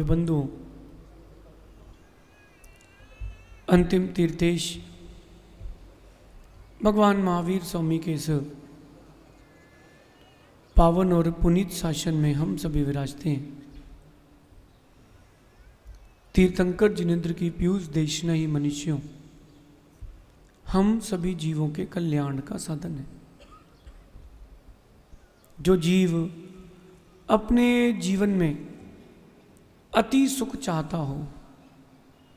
बंधुओं, अंतिम तीर्थेश भगवान महावीर स्वामी के इस पावन और पुनीत शासन में हम सभी विराजते हैं। तीर्थंकर जिनेन्द्र की पीयूष देशना ही मनुष्यों हम सभी जीवों के कल्याण का साधन है। जो जीव अपने जीवन में अति सुख चाहता हो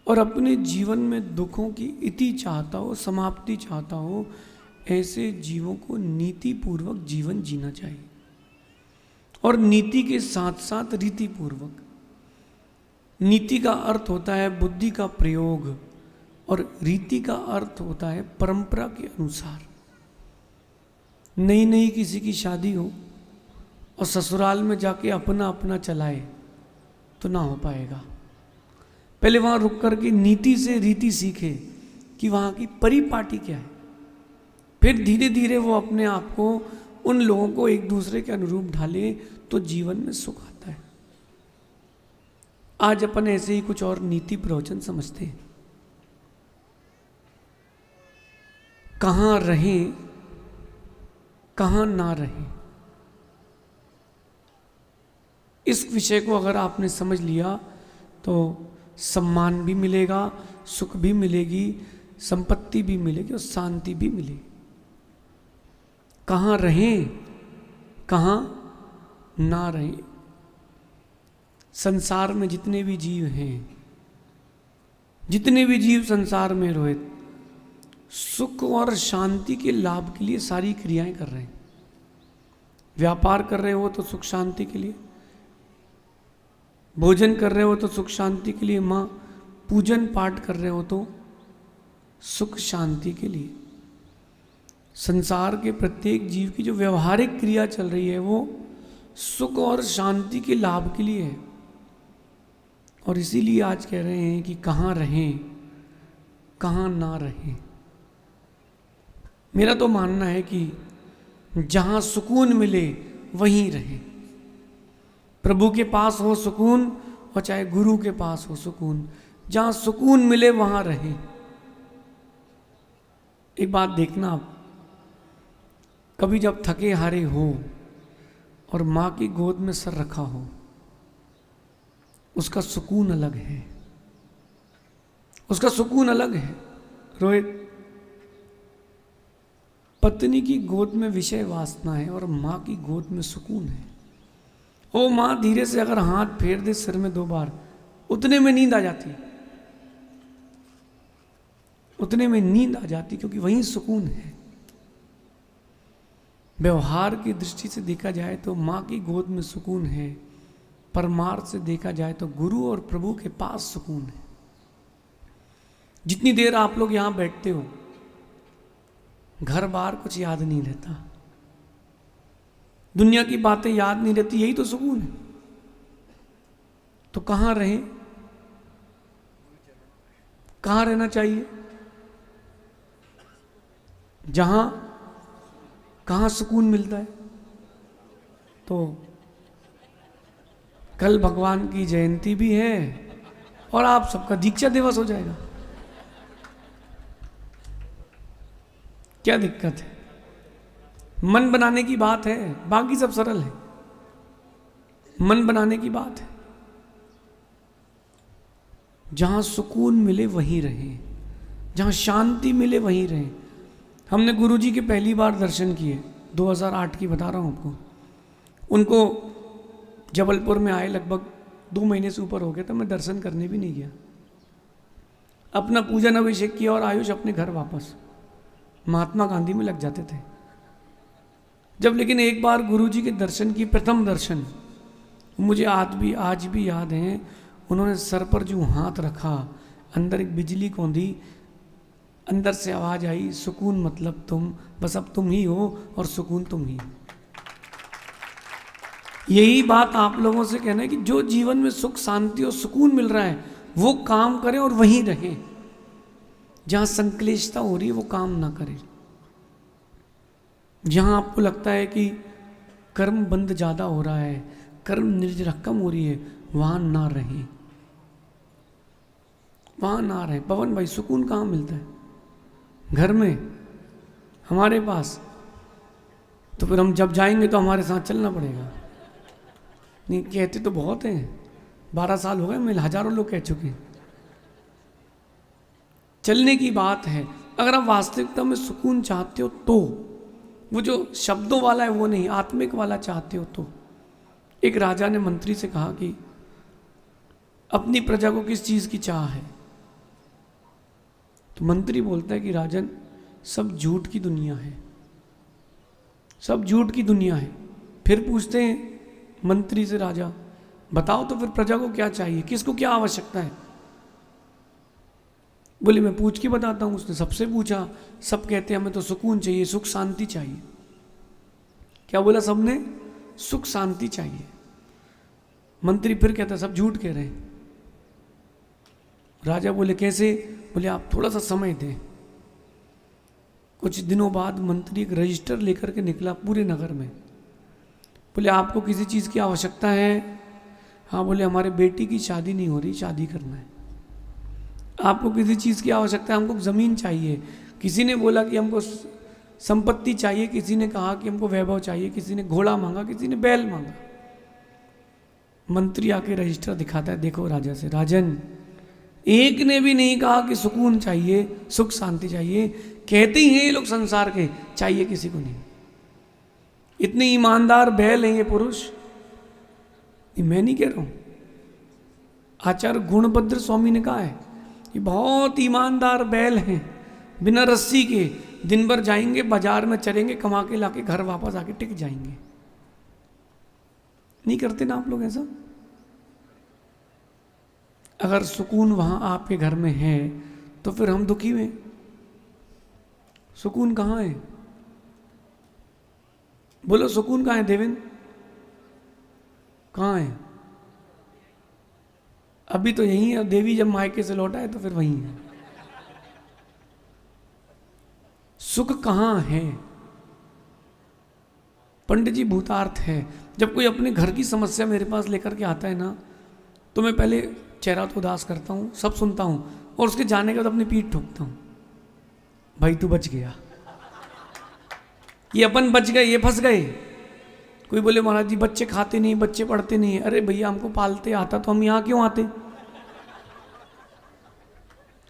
और अपने जीवन में दुखों की इति चाहता हो, समाप्ति चाहता हो, ऐसे जीवों को नीति पूर्वक जीवन जीना चाहिए और नीति के साथ साथ रीति पूर्वक। नीति का अर्थ होता है बुद्धि का प्रयोग और रीति का अर्थ होता है परंपरा के अनुसार। नई नई किसी की शादी हो और ससुराल में जाके अपना अपना चलाए तो ना हो पाएगा। पहले वहाँ रुक कर के नीति से रीति सीखे कि वहाँ की परिपाटी क्या है, फिर धीरे धीरे वो अपने आप को उन लोगों को एक दूसरे के अनुरूप ढाले तो जीवन में सुख आता है। आज अपन ऐसे ही कुछ और नीति प्रवचन समझते हैं। कहाँ रहें कहाँ ना रहें, इस विषय को अगर आपने समझ लिया तो सम्मान भी मिलेगा, सुख भी मिलेगी, संपत्ति भी मिलेगी और शांति भी मिलेगी। कहाँ रहें कहाँ ना रहें। संसार में जितने भी जीव हैं, जितने भी जीव संसार में रोहित सुख और शांति के लाभ के लिए सारी क्रियाएं कर रहे हैं। व्यापार कर रहे हो तो सुख शांति के लिए, भोजन कर रहे हो तो सुख शांति के लिए, माँ पूजन पाठ कर रहे हो तो सुख शांति के लिए। संसार के प्रत्येक जीव की जो व्यवहारिक क्रिया चल रही है वो सुख और शांति के लाभ के लिए है। और इसीलिए आज कह रहे हैं कि कहाँ रहें कहाँ ना रहें। मेरा तो मानना है कि जहाँ सुकून मिले वहीं रहें। प्रभु के पास हो सुकून और चाहे गुरु के पास हो सुकून, जहाँ सुकून मिले वहाँ रहें। एक बात देखना आप, कभी जब थके हारे हो और माँ की गोद में सर रखा हो, उसका सुकून अलग है, उसका सुकून अलग है। रोहित, पत्नी की गोद में विषय वासना है और माँ की गोद में सुकून है। वो माँ धीरे से अगर हाथ फेर दे सिर में 2 बार, उतने में नींद आ जाती, उतने में नींद आ जाती, क्योंकि वहीं सुकून है। व्यवहार की दृष्टि से देखा जाए तो माँ की गोद में सुकून है, परमार्थ से देखा जाए तो गुरु और प्रभु के पास सुकून है। जितनी देर आप लोग यहाँ बैठते हो, घर बार कुछ याद नहीं रहता, दुनिया की बातें याद नहीं रहती, यही तो सुकून है। तो कहाँ रहें, कहाँ रहना चाहिए? जहां कहाँ सुकून मिलता है। तो कल भगवान की जयंती भी है और आप सबका दीक्षा दिवस हो जाएगा। क्या दिक्कत है? मन बनाने की बात है, बाकी सब सरल है। मन बनाने की बात है। जहां सुकून मिले वहीं रहें, जहां शांति मिले वहीं रहें। हमने गुरुजी के पहली बार दर्शन किए, 2008 की बता रहा हूं आपको। उनको जबलपुर में आए लगभग 2 महीने से ऊपर हो गया था, मैं दर्शन करने भी नहीं गया। अपना पूजन अभिषेक किया और आयुष अपने घर वापस महात्मा गांधी में लग जाते थे। जब लेकिन एक बार गुरुजी के दर्शन की, प्रथम दर्शन मुझे आज भी याद है। उन्होंने सर पर जो हाथ रखा, अंदर एक बिजली कौंधी, अंदर से आवाज आई, सुकून मतलब तुम, बस अब तुम ही हो और सुकून तुम ही हो। यही बात आप लोगों से कहना है कि जो जीवन में सुख शांति और सुकून मिल रहा है वो काम करें और वहीं रहें। जहां संक्लेशता हो रही है वो काम ना करें। जहां आपको लगता है कि कर्म बंद ज़्यादा हो रहा है, कर्म निर्जरकम हो रही है, वहां ना रहें। वहाँ ना रहें। पवन भाई सुकून कहाँ मिलता है? घर में, हमारे पास। तो फिर हम जब जाएंगे तो हमारे साथ चलना पड़ेगा। नहीं, कहते तो बहुत हैं, 12 साल हो गए, मैं हजारों लोग कह चुके हैं। चलने की बात है। अगर आप वास्तविकता में सुकून चाहते हो तो, वो जो शब्दों वाला है वो नहीं, आत्मिक वाला चाहते हो तो। एक राजा ने मंत्री से कहा कि अपनी प्रजा को किस चीज की चाह है? तो मंत्री बोलता है कि राजन, सब झूठ की दुनिया है, सब झूठ की दुनिया है। फिर पूछते हैं मंत्री से राजा, बताओ तो फिर प्रजा को क्या चाहिए, किसको क्या आवश्यकता है? बोले मैं पूछ के बताता हूं। उसने सबसे पूछा, सब कहते हैं हमें तो सुकून चाहिए, सुख शांति चाहिए। क्या बोला सबने? सुख शांति चाहिए। मंत्री फिर कहता सब झूठ कह रहे हैं। राजा बोले कैसे? बोले आप थोड़ा सा समय दें। कुछ दिनों बाद मंत्री एक रजिस्टर लेकर के निकला पूरे नगर में। बोले आपको किसी चीज़ की आवश्यकता है? हाँ। बोले हमारे बेटी की शादी नहीं हो रही, शादी करना है। आपको किसी चीज़ की आवश्यकता है? हमको ज़मीन चाहिए। किसी ने बोला कि हमको संपत्ति चाहिए, किसी ने कहा कि हमको वैभव चाहिए, किसी ने घोड़ा मांगा, किसी ने बैल मांगा। मंत्री आके रजिस्टर दिखाता है, देखो राजा से, राजन एक ने भी नहीं कहा कि सुकून चाहिए, सुख शांति चाहिए। कहते ही हैं ये लोग संसार के, चाहिए किसी को नहीं। इतने ईमानदार बैल हैं ये पुरुष। मैं नहीं कह रहा हूं, आचार्य गुणभद्र स्वामी ने कहा है, ये बहुत ईमानदार बैल हैं, बिना रस्सी के दिन भर जाएंगे, बाजार में चरेंगे, कमा के लाके घर वापस आके टिक जाएंगे। नहीं करते ना आप लोग ऐसा? अगर सुकून वहां आपके घर में है तो फिर हम दुखी में। सुकून कहाँ है? बोलो सुकून कहाँ है देवेंद्र? कहाँ है? अभी तो यही है। देवी जब मायके से लौटा है तो फिर वहीं है। सुख कहाँ है? पंडित जी भूतार्थ है। जब कोई अपने घर की समस्या मेरे पास लेकर के आता है ना, तो मैं पहले चेहरा तो उदास करता हूँ, सब सुनता हूँ, और उसके जाने के बाद अपनी पीठ ठोकता हूँ, भाई तू बच गया, ये अपन बच गए, ये फंस गए। कोई बोले महाराज जी बच्चे खाते नहीं, बच्चे पढ़ते नहीं। अरे भैया हमको पालते आता तो हम यहाँ क्यों आते?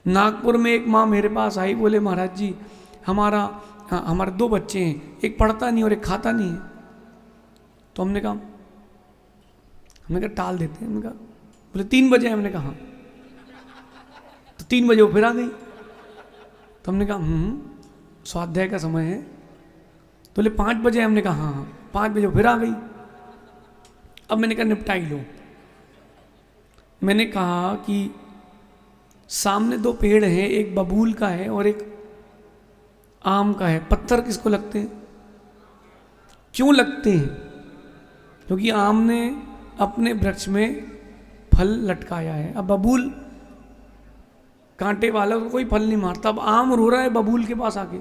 नागपुर में एक माँ मेरे पास आई, बोले महाराज जी हमारे 2 बच्चे हैं, एक पढ़ता नहीं और एक खाता नहीं है। तो हमने कहा टाल देते हैं। हमने कहा बोले 3 बजे। हमने कहा तो 3 बजे वो फिर आ गई। तो हमने कहा स्वाध्याय का समय है। तो बोले 5 बजे। हमने कहा हाँ 5 बजे वो फिर आ गई। अब मैंने कहा निपटाई लो। मैंने कहा कि सामने 2 पेड़ हैं, एक बबूल का है और एक आम का है। पत्थर किसको लगते हैं? क्यों लगते हैं? क्योंकि आम ने अपने वृक्ष में फल लटकाया है। अब बबूल कांटे वाला को कोई फल नहीं मारता। अब आम रो रहा है बबूल के पास आके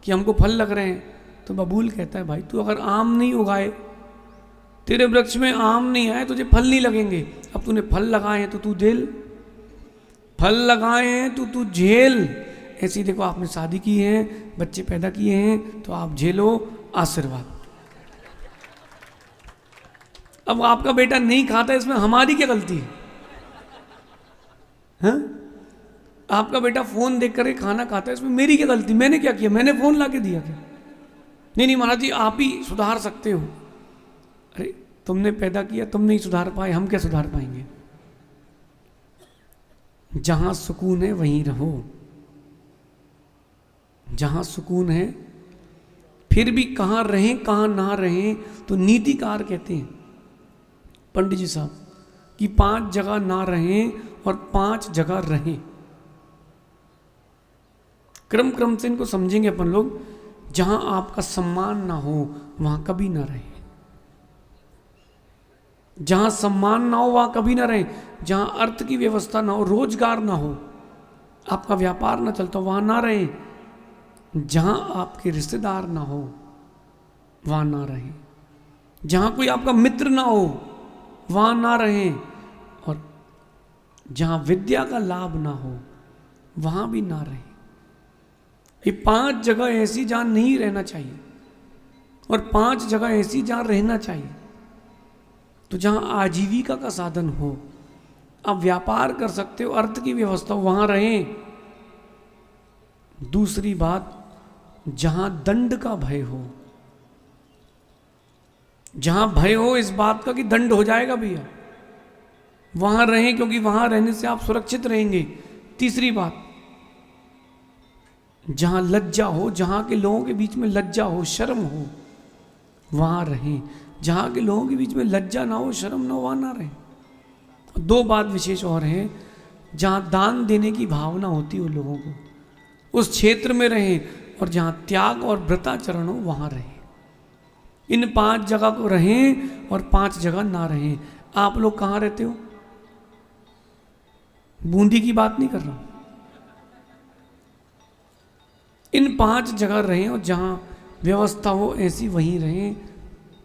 कि हमको फल लग रहे हैं। तो बबूल कहता है भाई तू अगर आम नहीं उगाए, तेरे वृक्ष में आम नहीं आए, तुझे फल नहीं लगेंगे। अब तूने फल लगाए हैं तो तू झेल, फल लगाए हैं तो तू झेल। ऐसे ही देखो आपने शादी की है, बच्चे पैदा किए हैं, तो आप झेलो, आशीर्वाद। अब आपका बेटा नहीं खाता, इसमें हमारी क्या गलती है? हाँ? आपका बेटा फोन देख करके खाना खाता है, इसमें मेरी क्या गलती? मैंने क्या किया? मैंने फोन ला के दिया क्या? नहीं महाराज जी आप ही सुधार सकते हो। अरे तुमने पैदा किया, तुम नहीं सुधार पाए, हम क्या सुधार पाएंगे? जहां सुकून है वहीं रहो। जहां सुकून है, फिर भी कहां रहें कहां ना रहें, तो नीतिकार कहते हैं पंडित जी साहब कि 5 जगह ना रहें और 5 जगह रहें। क्रम से इनको समझेंगे अपन लोग। जहां आपका सम्मान ना हो वहां कभी ना रहें। जहां सम्मान ना हो वहां कभी ना रहें। जहां अर्थ की व्यवस्था ना हो, रोजगार ना हो, आपका व्यापार ना चलता हो, वहां ना रहें। जहां आपके रिश्तेदार ना हो वहां ना रहें। जहां कोई आपका मित्र ना हो वहां ना रहें। और जहां विद्या का लाभ ना हो वहां भी ना रहे। ये 5 जगह ऐसी जहां नहीं रहना चाहिए और 5 जगह ऐसी जहां रहना चाहिए। तो जहां आजीविका का साधन हो, आप व्यापार कर सकते हो, अर्थ की व्यवस्था हो, वहां रहें। दूसरी बात, जहां दंड का भय हो, जहां भय हो इस बात का कि दंड हो जाएगा भैया, वहां रहें, क्योंकि वहां रहने से आप सुरक्षित रहेंगे। तीसरी बात, जहां लज्जा हो, जहां के लोगों के बीच में लज्जा हो, शर्म हो, वहां रहें। जहां के लोगों के बीच में लज्जा ना हो, शर्म ना हो, वहां ना रहें। 2 बात विशेष और है, जहां दान देने की भावना होती है उन लोगों को, उस क्षेत्र में रहें। और जहां त्याग और व्रताचरण हो वहां रहें। इन 5 जगह को रहें और 5 जगह ना रहें। आप लोग कहां रहते हो? बूंदी की बात नहीं कर रहा हूं। इन 5 जगह रहें और जहां व्यवस्था हो ऐसी वहीं रहें।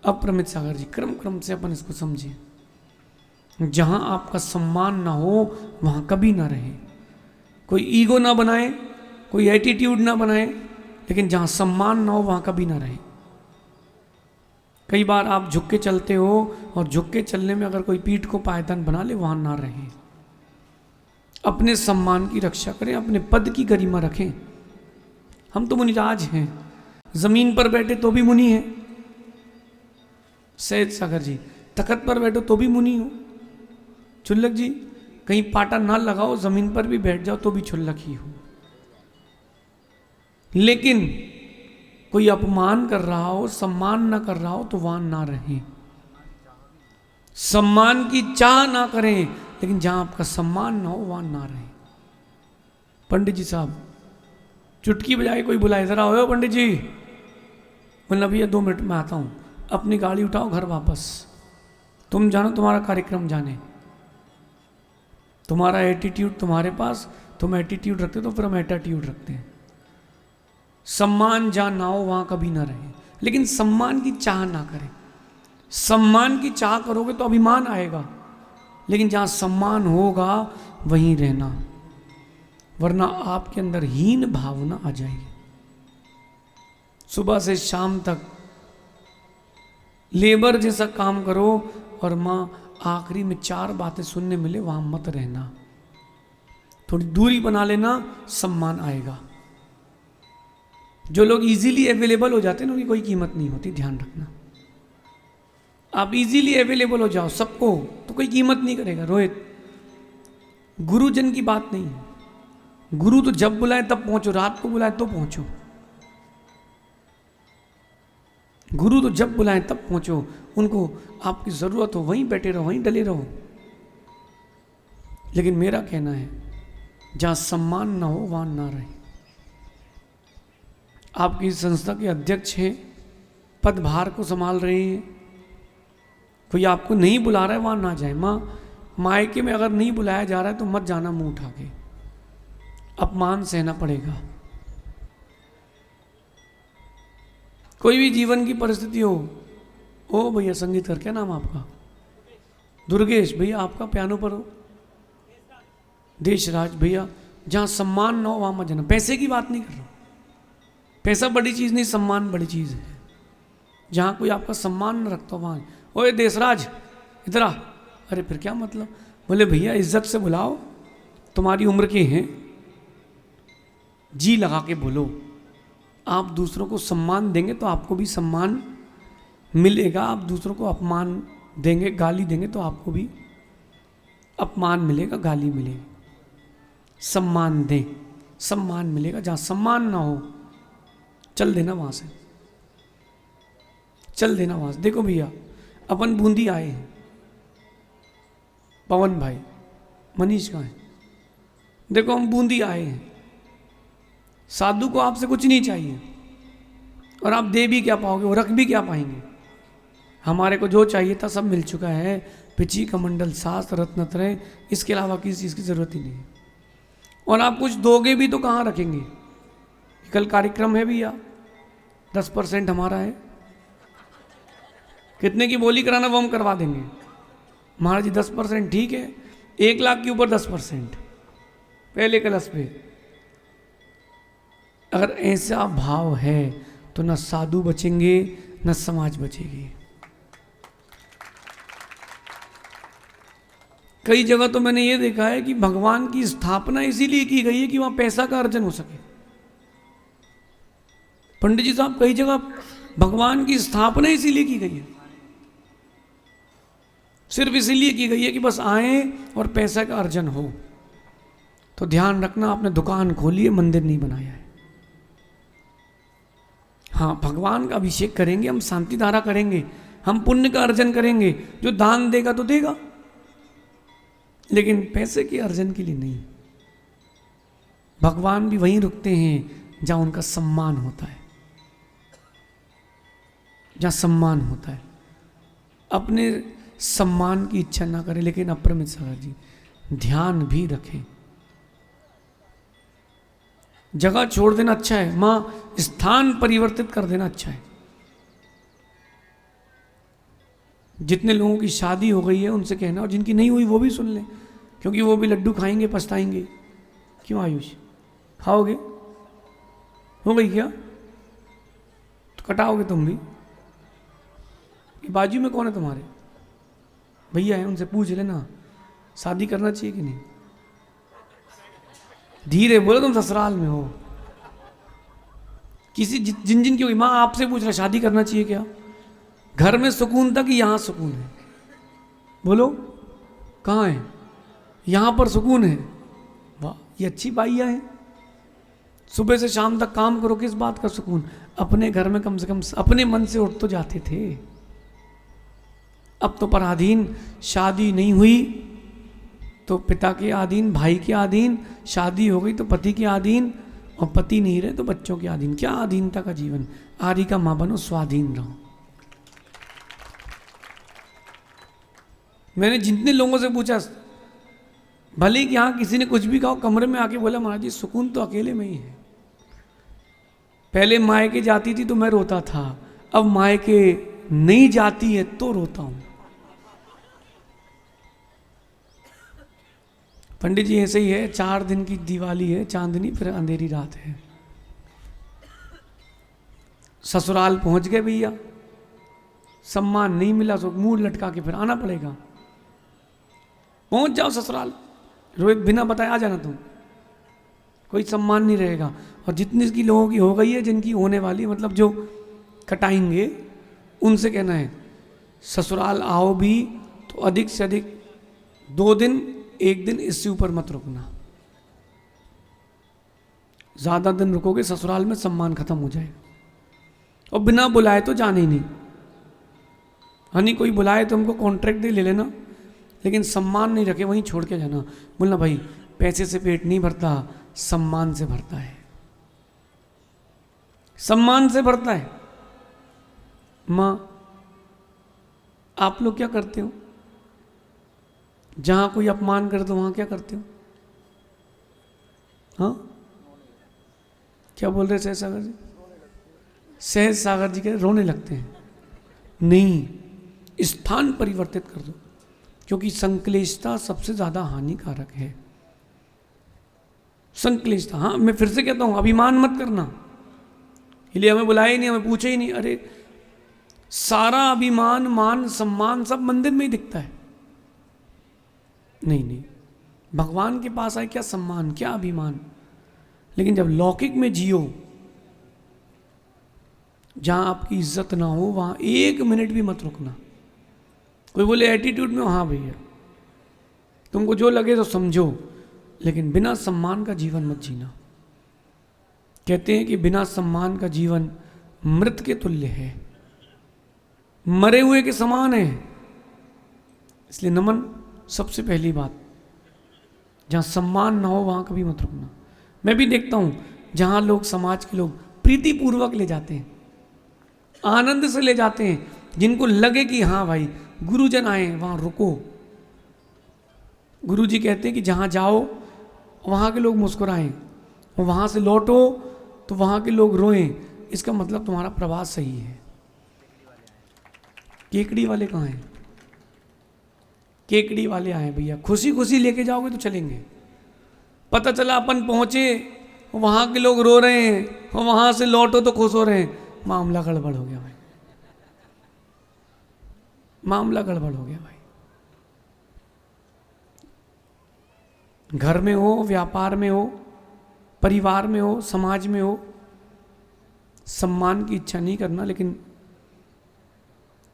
अप्रमित सागर जी, क्रम क्रम से अपन इसको समझें। जहां आपका सम्मान ना हो वहां कभी ना रहे। कोई ईगो ना बनाए, कोई एटीट्यूड ना बनाए, लेकिन जहां सम्मान ना हो वहां कभी ना रहे। कई बार आप झुक के चलते हो और झुक के चलने में अगर कोई पीठ को पायदान बना ले, वहां ना रहे। अपने सम्मान की रक्षा करें, अपने पद की गरिमा रखें। हम तो मुनिराज हैं, जमीन पर बैठे तो भी मुनि हैं। सैयद सागर जी, तखत पर बैठो तो भी मुनि हो। चुल्लक जी, कहीं पाटा ना लगाओ, जमीन पर भी बैठ जाओ तो भी चुल्लक ही हो। लेकिन कोई अपमान कर रहा हो, सम्मान ना कर रहा हो, तो वहां ना रहें। सम्मान की चाह ना करें, लेकिन जहां आपका सम्मान ना हो वहां ना रहें। पंडित जी साहब, चुटकी बजाए कोई बुलाए, जरा हो पंडित जी, बोलना भैया 2 मिनट में आता हूं। अपनी गाड़ी उठाओ, घर वापस। तुम जानो, तुम्हारा कार्यक्रम जाने। तुम्हारा एटीट्यूड तुम्हारे पास, तुम एटीट्यूड रखते तो फिर हम एटीट्यूड रखते हैं। सम्मान जहां ना हो वहां कभी ना रहे, लेकिन सम्मान की चाह ना करें। सम्मान की चाह करोगे तो अभिमान आएगा, लेकिन जहां सम्मान होगा वहीं रहना, वरना आपके अंदर हीन भावना आ जाएगी। सुबह से शाम तक लेबर जैसा काम करो और मां आखिरी में 4 बातें सुनने मिले, वहां मत रहना। थोड़ी दूरी बना लेना, सम्मान आएगा। जो लोग इजीली अवेलेबल हो जाते हैं ना, उनकी कोई कीमत नहीं होती, ध्यान रखना। आप इजीली अवेलेबल हो जाओ सबको तो कोई कीमत नहीं करेगा। रोहित, गुरुजन की बात नहीं है। गुरु तो जब बुलाए तब पहुंचो, रात को बुलाए तो पहुंचो। गुरु तो जब बुलाए तब पहुंचो, उनको आपकी जरूरत हो वहीं बैठे रहो, वहीं डले रहो। लेकिन मेरा कहना है, जहां सम्मान ना हो वहां ना रहे। आपकी संस्था के अध्यक्ष हैं, पदभार को संभाल रहे हैं, कोई आपको नहीं बुला रहा है वहां ना जाए। मायके में अगर नहीं बुलाया जा रहा है तो मत जाना मुंह उठा के, अपमान सहना पड़ेगा। कोई भी जीवन की परिस्थिति हो। ओ भैया संगीतकार, क्या नाम आपका? दुर्गेश भैया, आपका पियानो पर हो। देशराज भैया, जहां सम्मान ना हो वहां मत जाना। पैसे की बात नहीं कर रहा, पैसा बड़ी चीज नहीं, सम्मान बड़ी चीज है। जहां कोई आपका सम्मान न रखता वहां, ओए देशराज इधर आ। अरे फिर क्या मतलब? बोले भैया इज्जत से बुलाओ, तुम्हारी उम्र के हैं, जी लगा के बोलो। आप दूसरों को सम्मान देंगे तो आपको भी सम्मान मिलेगा। आप दूसरों को अपमान देंगे, गाली देंगे तो आपको भी अपमान मिलेगा, गाली मिलेगी। सम्मान दें, सम्मान मिलेगा। जहां सम्मान ना हो चल देना वहां से, चल देना वहां से। देखो भैया, अपन बूंदी आए हैं, पवन भाई, मनीष कहाँ है? देखो हम बूंदी आए हैं, साधु को आपसे कुछ नहीं चाहिए और आप दे भी क्या पाओगे, वो रख भी क्या पाएंगे। हमारे को जो चाहिए था सब मिल चुका है, पिची कमंडल शास्त्र रत्नत्रय, इसके अलावा किसी चीज़ की ज़रूरत ही नहीं है। और आप कुछ दोगे भी तो कहाँ रखेंगे? कल कार्यक्रम है भैया, 10% हमारा है, कितने की बोली कराना वो हम करवा देंगे। महाराज जी 10% ठीक है, 1 लाख के ऊपर 10% पहले कलश पे। अगर ऐसा भाव है तो न साधु बचेंगे न समाज बचेगी। कई जगह तो मैंने ये देखा है कि भगवान की स्थापना इसीलिए की गई है कि वहां पैसा का अर्जन हो सके। पंडित जी साहब, कई जगह भगवान की स्थापना इसीलिए की गई है, सिर्फ इसीलिए की गई है कि बस आए और पैसा का अर्जन हो। तो ध्यान रखना, आपने दुकान खोली है, मंदिर नहीं बनाया है। हाँ, भगवान का अभिषेक करेंगे, हम शांति धारा करेंगे, हम पुण्य का अर्जन करेंगे, जो दान देगा तो देगा, लेकिन पैसे के अर्जन के लिए नहीं। भगवान भी वहीं रुकते हैं जहां उनका सम्मान होता है, जहां सम्मान होता है। अपने सम्मान की इच्छा ना करें, लेकिन अप्रमित सागर जी ध्यान भी रखें। जगह छोड़ देना अच्छा है, मां स्थान परिवर्तित कर देना अच्छा है। जितने लोगों की शादी हो गई है उनसे कहना, और जिनकी नहीं हुई वो भी सुन लें, क्योंकि वो भी लड्डू खाएंगे, पछताएंगे। क्यों आयुष, खाओगे? हो गई क्या? तो कटाओगे तुम भी। बाजू में कौन है तुम्हारे? भैया है, उनसे पूछ लेना शादी करना चाहिए कि नहीं। धीरे बोलो, तुम ससुराल में हो। किसी जिन जिन की हुई, माँ आपसे पूछ रहा शादी करना चाहिए क्या? घर में सुकून था कि यहां सुकून है? बोलो कहाँ है? यहां पर सुकून है। वाह, ये अच्छी बाइयां हैं। सुबह से शाम तक काम करो, किस बात का सुकून? अपने घर में कम से कम अपने मन से उठ तो जाते थे। अब तो पराधीन, शादी नहीं हुई तो पिता के अधीन, भाई के अधीन, शादी हो गई तो पति के अधीन, और पति नहीं रहे तो बच्चों के अधीन। क्या अधीनता का जीवन? आदि का मां बनो, स्वाधीन रहो। मैंने जितने लोगों से पूछा, भले कि हाँ किसी ने कुछ भी कहा, कमरे में आके बोला महाराज जी सुकून तो अकेले में ही है। पहले मायके जाती थी तो मैं रोता था, अब मायके नहीं जाती है तो रोता हूं। पंडित जी ऐसे ही है, 4 दिन की दिवाली है, चांदनी, फिर अंधेरी रात है। ससुराल पहुंच गए भैया, सम्मान नहीं मिला तो मुंह लटका के फिर आना पड़ेगा। पहुंच जाओ ससुराल, रोहित बिना बताए आ जाना तुम, कोई सम्मान नहीं रहेगा। और जितनी की लोगों की हो गई है, जिनकी होने वाली, मतलब जो कटाएंगे, उनसे कहना है ससुराल आओ भी तो अधिक से अधिक 2 दिन, 1 दिन, इससे ऊपर मत रुकना। ज्यादा दिन रुकोगे ससुराल में सम्मान खत्म हो जाएगा। और बिना बुलाए तो जाने ही नहीं। हनी कोई बुलाए तो हमको कॉन्ट्रैक्ट दे ले लेना, लेकिन सम्मान नहीं रखे वहीं छोड़ के जाना। बोलना भाई पैसे से पेट नहीं भरता, सम्मान से भरता है, सम्मान से भरता है। मां, आप लोग क्या करते हो? जहां कोई अपमान करे तो वहां क्या करते हो? हाँ, क्या बोल रहे सहज सागर जी? सहज सागर जी कह रोने लगते हैं। नहीं, स्थान परिवर्तित कर दो, क्योंकि संक्लेशता सबसे ज्यादा हानिकारक है। संक्लेशता, हाँ मैं फिर से कहता हूं, अभिमान मत करना, इसलिए हमें बुलाया ही नहीं, हमें पूछे ही नहीं। अरे सारा अभिमान, मान, सम्मान सब मंदिर में ही दिखता है। नहीं नहीं, भगवान के पास आए क्या सम्मान, क्या अभिमान। लेकिन जब लौकिक में जियो, जहां आपकी इज्जत ना हो, वहां 1 मिनट भी मत रुकना। कोई बोले एटीट्यूड में, हाँ भैया तुमको जो लगे तो समझो, लेकिन बिना सम्मान का जीवन मत जीना। कहते हैं कि बिना सम्मान का जीवन मृत के तुल्य है, मरे हुए के समान है। इसलिए नमन, सबसे पहली बात, जहां सम्मान ना हो वहां कभी मत रुकना। मैं भी देखता हूं जहां लोग, समाज के लोग प्रीति पूर्वक ले जाते हैं, आनंद से ले जाते हैं, जिनको लगे कि हाँ भाई गुरुजन आए, वहां रुको। गुरुजी कहते हैं कि जहां जाओ वहां के लोग मुस्कुराएं, और वहां से लौटो तो वहां के लोग रोएं, इसका मतलब तुम्हारा प्रवास सही है। केकड़ी वाले कहाँ हैं? केकड़ी वाले आए भैया, खुशी खुशी लेके जाओगे तो चलेंगे। पता चला अपन पहुंचे, वहां के लोग रो रहे हैं और वहां से लौटो तो खुश हो रहे हैं, मामला गड़बड़ हो गया भाई, मामला गड़बड़ हो गया भाई। घर में हो, व्यापार में हो, परिवार में हो, समाज में हो, सम्मान की इच्छा नहीं करना, लेकिन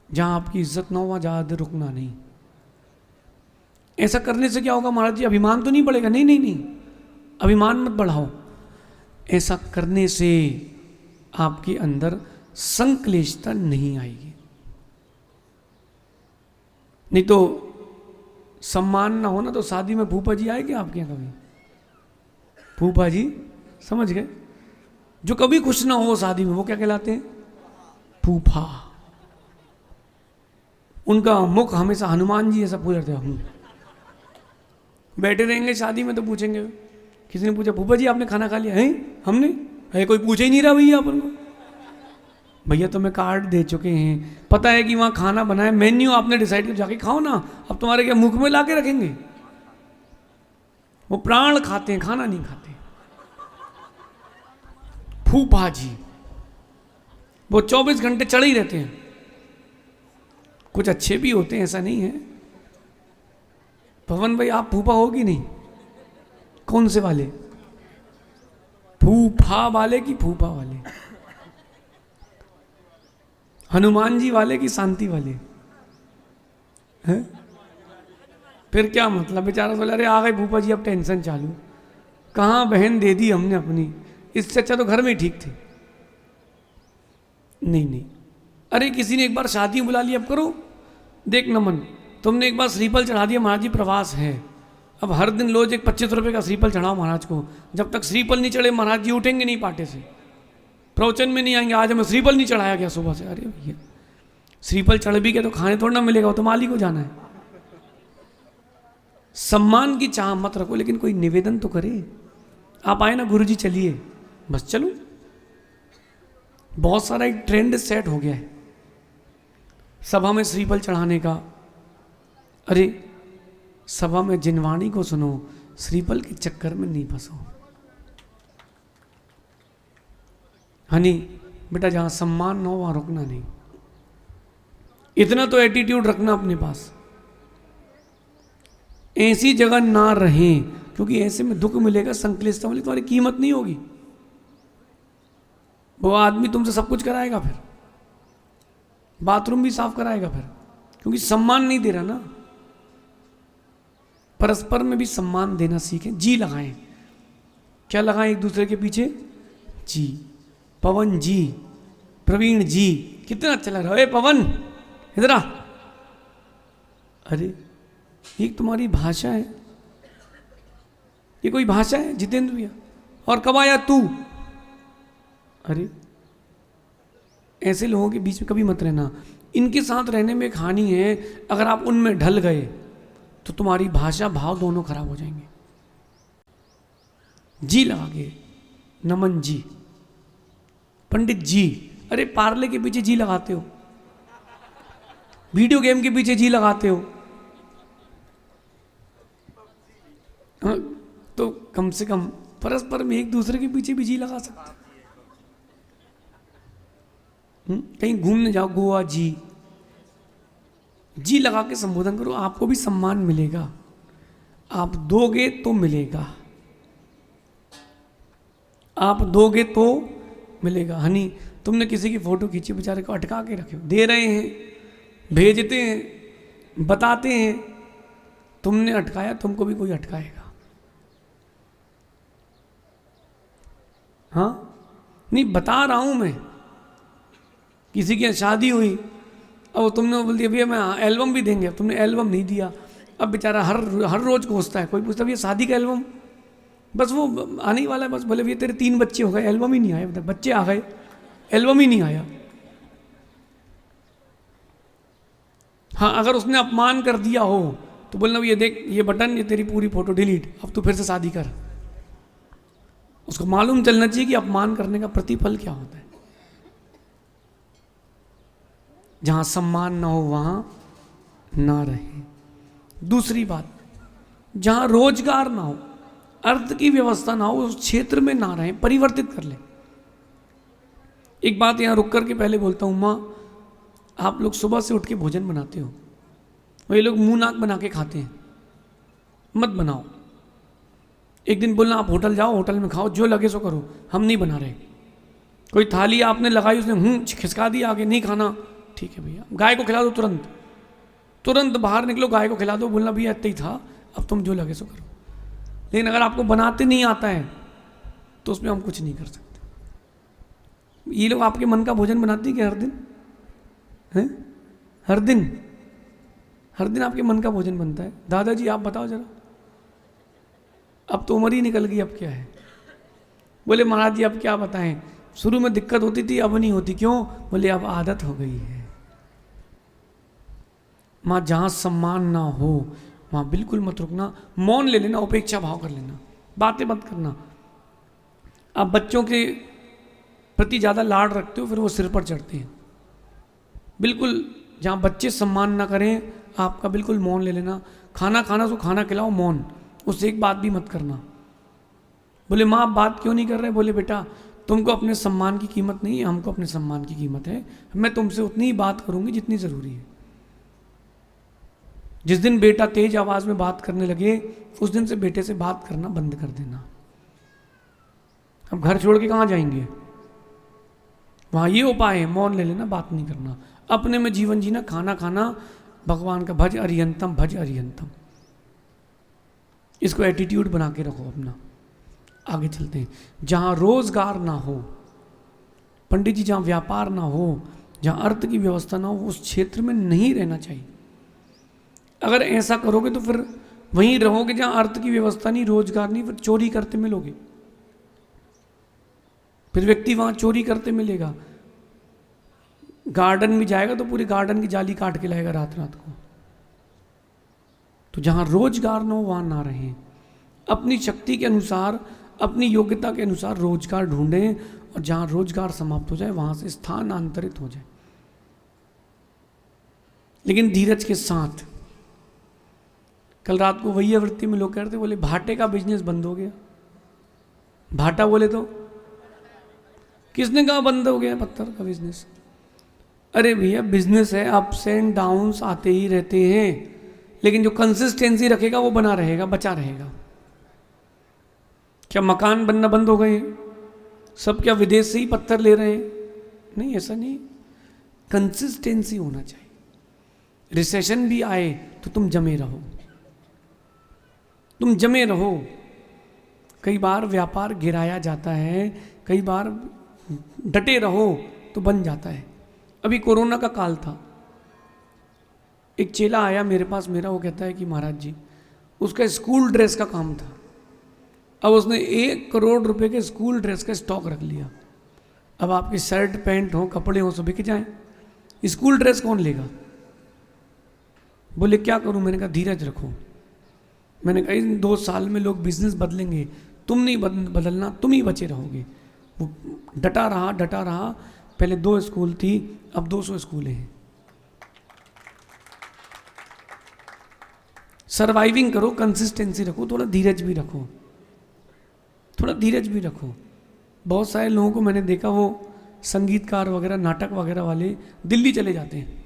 जहां आपकी इज्जत ना हो वहां ज्यादा देर रुकना नहीं। ऐसा करने से क्या होगा महाराज जी? अभिमान तो नहीं बढ़ेगा? नहीं नहीं नहीं, अभिमान मत बढ़ाओ। ऐसा करने से आपके अंदर संक्लेशता नहीं आएगी। नहीं तो सम्मान ना होना तो शादी में फूफा जी आए क्या आपके यहाँ कभी? फूफा जी समझ गए, जो कभी खुश ना हो शादी में, वो क्या कहलाते हैं? फूफा। उनका मुख हमेशा हनुमान जी ऐसा पूछ रहते हैं। बैठे रहेंगे शादी में तो पूछेंगे, किसी ने पूछा फूफा जी आपने खाना खा लिया है? हमने है, कोई पूछे ही नहीं रहा भैया अपन को। भैया तो मैं कार्ड दे चुके हैं, पता है कि वहाँ खाना बना है, मेन्यू आपने डिसाइड कर, जाके खाओ ना। अब तुम्हारे क्या मुख में ला के रखेंगे? वो प्राण खाते हैं, खाना नहीं खाते। फूफा जी वो 24 घंटे चढ़े ही रहते हैं। कुछ अच्छे भी होते हैं, ऐसा नहीं है। पवन भाई आप फूफा हो कि नहीं? कौन से वाले? फूफा वाले कि फूफा वाले? हनुमान जी वाले कि शांति वाले हैं? फिर क्या मतलब? बेचारा बोला अरे आ गए फूफा जी, अब टेंशन चालू। कहाँ बहन दे दी हमने अपनी, इससे अच्छा तो घर में ही ठीक थे। नहीं नहीं, अरे किसी ने एक बार शादी बुला ली, अब करो। देख नमन, तुमने एक बार श्रीफल चढ़ा दिया, महाराज जी प्रवास है, अब हर दिन रोज एक 25 रुपये का श्रीफल चढ़ाओ महाराज को। जब तक श्रीफल नहीं चढ़े महाराज जी उठेंगे नहीं पाटे से, प्रवचन में नहीं आएंगे। आज हमें श्रीफल नहीं चढ़ाया गया सुबह से। अरे भैया श्रीफल चढ़ भी गया तो खाने थोड़ा ना मिलेगा, वो तो माली को जाना है। सम्मान की चाह मत रखो, लेकिन कोई निवेदन तो करे। आप आए ना गुरुजी चलिए, बस चलो। बहुत सारा एक ट्रेंड सेट हो गया है सभा में श्रीफल चढ़ाने का। अरे सभा में जिनवाणी को सुनो, श्रीफल के चक्कर में नहीं फंसो। हनी बेटा, जहां सम्मान न हो वहां रुकना नहीं। इतना तो एटीट्यूड रखना अपने पास, ऐसी जगह ना रहें, क्योंकि ऐसे में दुख मिलेगा, संक्लिष्टता मिलेगी, तुम्हारी कीमत नहीं होगी। वो आदमी तुमसे सब कुछ कराएगा, फिर बाथरूम भी साफ कराएगा फिर, क्योंकि सम्मान नहीं दे रहा ना। परस्पर में भी सम्मान देना सीखें। जी लगाएं। क्या लगाएं एक दूसरे के पीछे? जी। पवन जी, प्रवीण जी, कितना अच्छा लग रहा है। पवन इधर आ। अरे ये तुम्हारी भाषा है, ये कोई भाषा है जितेंद्र भैया? और कब आया तू? अरे ऐसे लोगों के बीच में कभी मत रहना। इनके साथ रहने में एक हानि है, अगर आप उनमें ढल गए तो तुम्हारी भाषा भाव दोनों खराब हो जाएंगे। जी लगा के, नमन जी, पंडित जी। अरे पार्ले के पीछे जी लगाते हो, वीडियो गेम के पीछे जी लगाते हो, तो कम से कम परस्पर में एक दूसरे के पीछे भी जी लगा सकते। कहीं घूमने जाओ, गोवा जी, जी लगा के संबोधन करो, आपको भी सम्मान मिलेगा। आप दोगे तो मिलेगा, आप दोगे तो मिलेगा। हनी तुमने किसी की फोटो खींची, बेचारे को अटका के रखे हो, दे रहे हैं, भेजते हैं, बताते हैं, तुमने अटकाया, तुमको भी कोई अटकाएगा। हाँ नहीं, बता रहा हूं मैं। किसी की शादी हुई, अब तुमने बोल दिया भैया मैं एल्बम भी देंगे, अब तुमने एल्बम नहीं दिया। अब बेचारा हर रोज कोसता है, कोई पूछता भैया शादी का एल्बम, बस वो आने ही वाला है, बस बोले भैया तेरे 3 बच्चे हो गए, एल्बम ही नहीं आया। मतलब बच्चे आ गए, एल्बम ही नहीं आया। हाँ अगर उसने अपमान कर दिया हो तो बोलना ये देख ये बटन, ये तेरी पूरी फोटो डिलीट, अब तू फिर से शादी कर। उसको मालूम चलना चाहिए कि अपमान करने का प्रतिफल क्या होता है। जहां सम्मान ना हो वहां ना रहे। दूसरी बात, जहां रोजगार ना हो, अर्थ की व्यवस्था ना हो, उस क्षेत्र में ना रहें, परिवर्तित कर लें। एक बात यहां रुक करके पहले बोलता हूं, माँ आप लोग सुबह से उठ के भोजन बनाते हो, वही लोग मुंह नाक बना के खाते हैं, मत बनाओ। एक दिन बोलना आप होटल जाओ, होटल में खाओ, जो लगे सो करो, हम नहीं बना रहे। कोई थाली आपने लगाई, उसने खिसका दी आगे, नहीं खाना, ठीक है भैया, गाय को खिला दो, तुरंत तुरंत बाहर निकलो, गाय को खिला दो, बोलना भैया इतना ही था, अब तुम जो लगे सो करो। लेकिन अगर आपको बनाते नहीं आता है तो उसमें हम कुछ नहीं कर सकते। ये लोग आपके मन का भोजन बनाते हैं क्या हर दिन? हैं? हर दिन आपके मन का भोजन बनता है? दादाजी आप बताओ जरा, अब तो उम्र ही निकल गई, अब क्या है? बोले महाराज जी अब क्या बताएं, शुरू में दिक्कत होती थी, अब नहीं होती। क्यों? बोले अब आदत हो गई है। माँ जहाँ सम्मान ना हो वहाँ बिल्कुल मत रुकना, मौन ले लेना, उपेक्षा भाव कर लेना, बातें मत करना। आप बच्चों के प्रति ज़्यादा लाड रखते हो, फिर वो सिर पर चढ़ते हैं। बिल्कुल जहाँ बच्चे सम्मान ना करें, आपका बिल्कुल मौन ले लेना। खाना खाना तो खाना खिलाओ, मौन, उससे एक बात भी मत करना। बोले माँ आप बात क्यों नहीं कर रहे? बोले बेटा तुमको अपने सम्मान की कीमत नहीं है, हमको अपने सम्मान की कीमत है। मैं तुमसे उतनी ही बात करूंगी जितनी ज़रूरी है। जिस दिन बेटा तेज आवाज़ में बात करने लगे, उस दिन से बेटे से बात करना बंद कर देना। अब घर छोड़ के कहाँ जाएंगे? वहाँ ये उपाय है, मौन ले लेना, बात नहीं करना, अपने में जीवन जीना, खाना खाना, भगवान का भज अरियंतम, भज अरियंतम। इसको एटीट्यूड बना के रखो अपना। आगे चलते हैं। जहाँ रोजगार ना हो, पंडित जी, जहाँ व्यापार ना हो, जहाँ अर्थ की व्यवस्था ना हो, उस क्षेत्र में नहीं रहना चाहिए। अगर ऐसा करोगे तो फिर वहीं रहोगे जहाँ अर्थ की व्यवस्था नहीं, रोजगार नहीं, फिर चोरी करते मिलोगे, फिर व्यक्ति वहाँ चोरी करते मिलेगा। गार्डन में जाएगा तो पूरी गार्डन की जाली काट के लाएगा रात रात को। तो जहाँ रोजगार ना हो वहाँ ना रहें। अपनी शक्ति के अनुसार, अपनी योग्यता के अनुसार रोजगार ढूंढें, और जहाँ रोजगार समाप्त हो जाए वहाँ से स्थानांतरित हो जाए, लेकिन धीरज के साथ। कल रात को वही वृत्ति में लोग कहते, बोले भाटे का बिजनेस बंद हो गया। भाटा बोले तो किसने कहा बंद हो गया पत्थर का बिजनेस? अरे भैया बिजनेस है, अप्स एंड डाउन्स आते ही रहते हैं, लेकिन जो कंसिस्टेंसी रखेगा वो बना रहेगा, बचा रहेगा। क्या मकान बनना बंद हो गए? सब क्या विदेश से ही पत्थर ले रहे हैं? नहीं, ऐसा नहीं। कंसिस्टेंसी होना चाहिए। रिसेशन भी आए तो तुम जमे रहो, तुम जमे रहो। कई बार व्यापार गिराया जाता है, कई बार डटे रहो तो बन जाता है। अभी कोरोना का काल था, एक चेला आया मेरे पास मेरा, वो कहता है कि महाराज जी उसका स्कूल ड्रेस का काम था। अब उसने 1 करोड़ रुपए के स्कूल ड्रेस का स्टॉक रख लिया। अब आपके शर्ट पैंट हो, कपड़े हो, सब बिक जाएं, स्कूल ड्रेस कौन लेगा? बोले क्या करूं? मैंने कहा धीरज रखो। मैंने कहा इन 2 साल में लोग बिजनेस बदलेंगे, तुम नहीं बदलना, तुम ही बचे रहोगे। वो डटा रहा। पहले 2 स्कूल थी, अब 200 स्कूल हैं। सर्वाइविंग करो, कंसिस्टेंसी रखो, थोड़ा धीरज भी रखो, थोड़ा धीरज भी रखो। बहुत सारे लोगों को मैंने देखा, वो संगीतकार वगैरह, नाटक वगैरह वाले दिल्ली चले जाते हैं,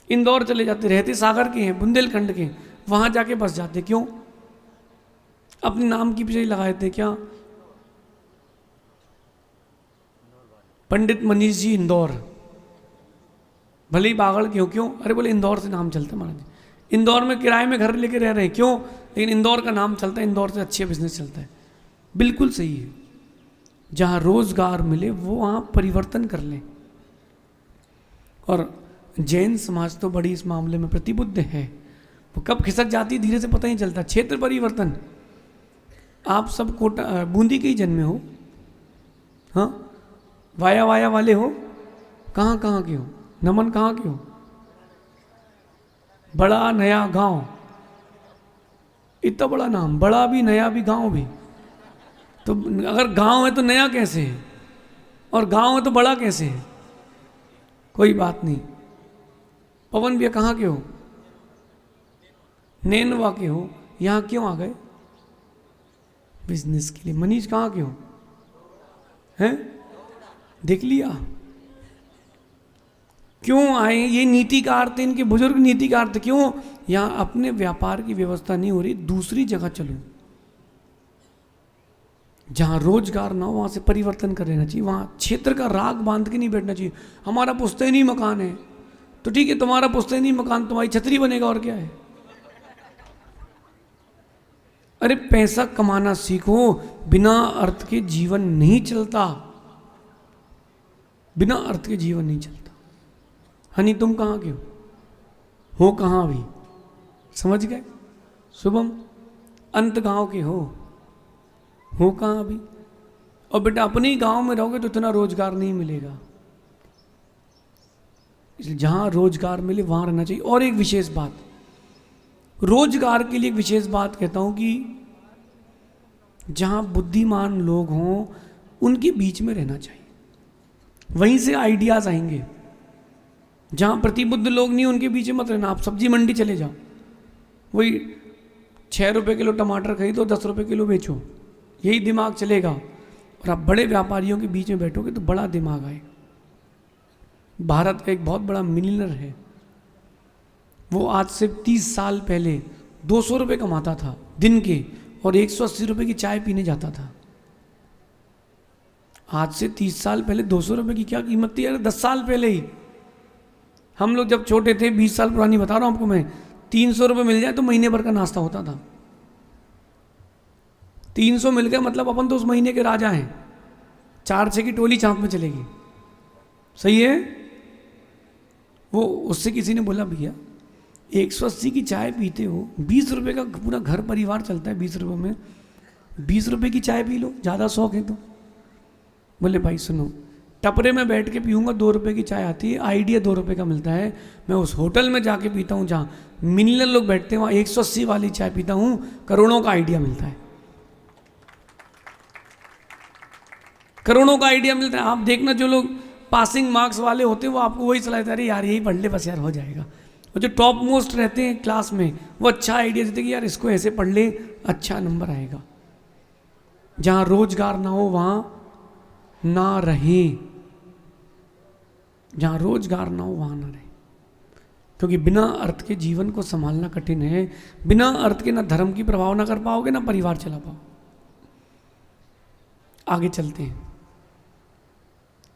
इंदौर चले जाते, रहते सागर के हैं, बुंदेलखंड के, वहां जाके बस जाते। क्यों? अपने नाम की पीछे लगाए थे। क्या? पंडित मनीष जी इंदौर, भले ही बागड़ क्यों? अरे बोले इंदौर से नाम चलता है महाराज जी, इंदौर में किराए में घर लेके रह रहे हैं। क्यों? लेकिन इंदौर का नाम चलता है, इंदौर से अच्छे बिजनेस चलता है। बिल्कुल सही है। जहाँ रोजगार मिले वो वहाँ परिवर्तन कर लें। और जैन समाज तो बड़ी इस मामले में प्रतिबद्ध है। वो कब खिसक जाती है धीरे से पता नहीं चलता। क्षेत्र परिवर्तन। आप सब कोटा बूंदी के ही जन्मे हो, हाँ, वाया वाले हो, कहाँ के हो? नमन कहाँ के हो? बड़ा नया गांव, इतना बड़ा नाम, बड़ा भी नया भी गांव भी। तो अगर गांव है तो नया कैसे है, और गांव है तो बड़ा कैसे है? कोई बात नहीं। पवन भैया कहाँ के हो? नैनवा के हो, यहाँ क्यों आ गए? बिजनेस के लिए। मनीष कहाँ के हो? हैं? देख लिया क्यों आए? ये नीतिकार थे, इनके बुजुर्ग नीतिकार थे। क्यों? यहाँ अपने व्यापार की व्यवस्था नहीं हो रही, दूसरी जगह चलो जहाँ रोजगार ना हो, वहाँ से परिवर्तन कर लेना चाहिए। वहाँ क्षेत्र का राग बांध के नहीं बैठना चाहिए। हमारा पुश्तैनी मकान है तो ठीक है, तुम्हारा पुश्तैनी मकान तुम्हारी छतरी बनेगा, और क्या है। अरे पैसा कमाना सीखो, बिना अर्थ के जीवन नहीं चलता, बिना अर्थ के जीवन नहीं चलता। हनी तुम कहाँ के हो कहाँ भी? समझ गए? शुभम अंत गांव के हो कहाँ अभी? और बेटा अपने ही गांव में रहोगे तो इतना रोजगार नहीं मिलेगा, इसलिए जहां रोजगार मिले वहां रहना चाहिए। और एक विशेष बात, रोजगार के लिए एक विशेष बात कहता हूं कि जहां बुद्धिमान लोग हों उनके बीच में रहना चाहिए, वहीं से आइडियाज आएंगे। जहां प्रतिबुद्ध लोग नहीं उनके बीच में मत रहना। आप सब्जी मंडी चले जाओ, वही 6 रुपये किलो टमाटर खरीदो, 10 रुपये किलो बेचो, यही दिमाग चलेगा। और आप बड़े व्यापारियों के बीच में बैठोगे तो बड़ा दिमाग आएगा। भारत का एक बहुत बड़ा मिलियनर है, वो आज से 30 साल पहले 200 रुपये कमाता था दिन के, और 180 रुपये की चाय पीने जाता था। आज से 30 साल पहले 200 रुपये की क्या कीमत थी? अरे 10 साल पहले ही हम लोग जब छोटे थे, 20 साल पुरानी बता रहा हूँ आपको मैं, 300 रुपये मिल जाए तो महीने भर का नाश्ता होता था। 300 मिल गया मतलब अपन तो उस महीने के राजा हैं। 4-6 की टोली चाँप में चलेगी, सही है। वो उससे किसी ने बोला भैया 180 की चाय पीते हो, 20 रुपये का पूरा घर परिवार चलता है, 20 रुपये में 20 रुपये की चाय पी लो, ज़्यादा शौक है तो। बोले भाई सुनो, टपरे में बैठ के पीऊँगा 2 रुपये की चाय आती है, आइडिया 2 रुपये का मिलता है। मैं उस होटल में जाके पीता हूँ जहाँ मिलियन लोग बैठते हैं, वहाँ 180 वाली चाय पीता हूँ, करोड़ों का आइडिया मिलता है, करोड़ों का आइडिया मिलता है। आप देखना जो लोग पासिंग मार्क्स वाले होते हैं वो आपको वही सलाह देते हैं, अरे यार यही पढ़ ले बस यार हो जाएगा। और जो टॉप मोस्ट रहते हैं क्लास में वो अच्छा आइडिया देते हैं कि यार इसको ऐसे पढ़ ले अच्छा नंबर आएगा। जहाँ रोजगार ना हो वहाँ ना रहे, जहाँ रोजगार ना हो वहाँ ना रहे, क्योंकि बिना अर्थ के जीवन को संभालना कठिन है। बिना अर्थ के ना धर्म की प्रभाव ना कर पाओगे, ना परिवार चला पाओ। आगे चलते हैं।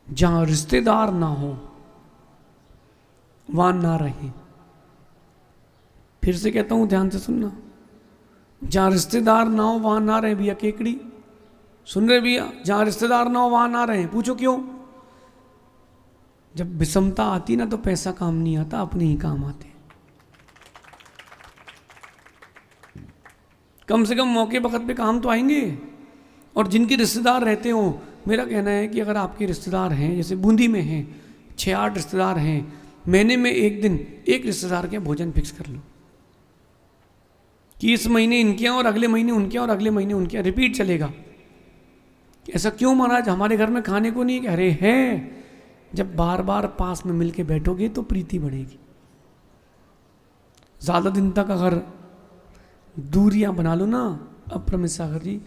जहां रिश्तेदार ना हो वहां ना रहे। फिर से कहता हूं, ध्यान से सुनना। जहां रिश्तेदार ना हो वहां ना रहे। भैया केकड़ी सुन रहे भैया? जहां रिश्तेदार ना हो वहां ना रहे। पूछो क्यों? जब विषमता आती ना तो पैसा काम नहीं आता, अपने ही काम आते। कम से कम मौके वक्त पे काम तो आएंगे। और जिनके रिश्तेदार रहते हो, मेरा कहना है कि अगर आपके रिश्तेदार हैं, जैसे बूंदी में हैं 6-8 रिश्तेदार हैं, महीने में एक दिन एक रिश्तेदार के भोजन फिक्स कर लो कि इस महीने इनके यहाँ और अगले महीने उनके यहाँ और अगले महीने उनके यहाँ, रिपीट चलेगा। ऐसा क्यों महाराज? हमारे घर में खाने को नहीं? अरे है, जब बार बार पास में मिलके बैठोगे तो प्रीति बढ़ेगी। ज़्यादा दिन तक अगर दूरियां बना लो ना, अप्रमित सागर जी,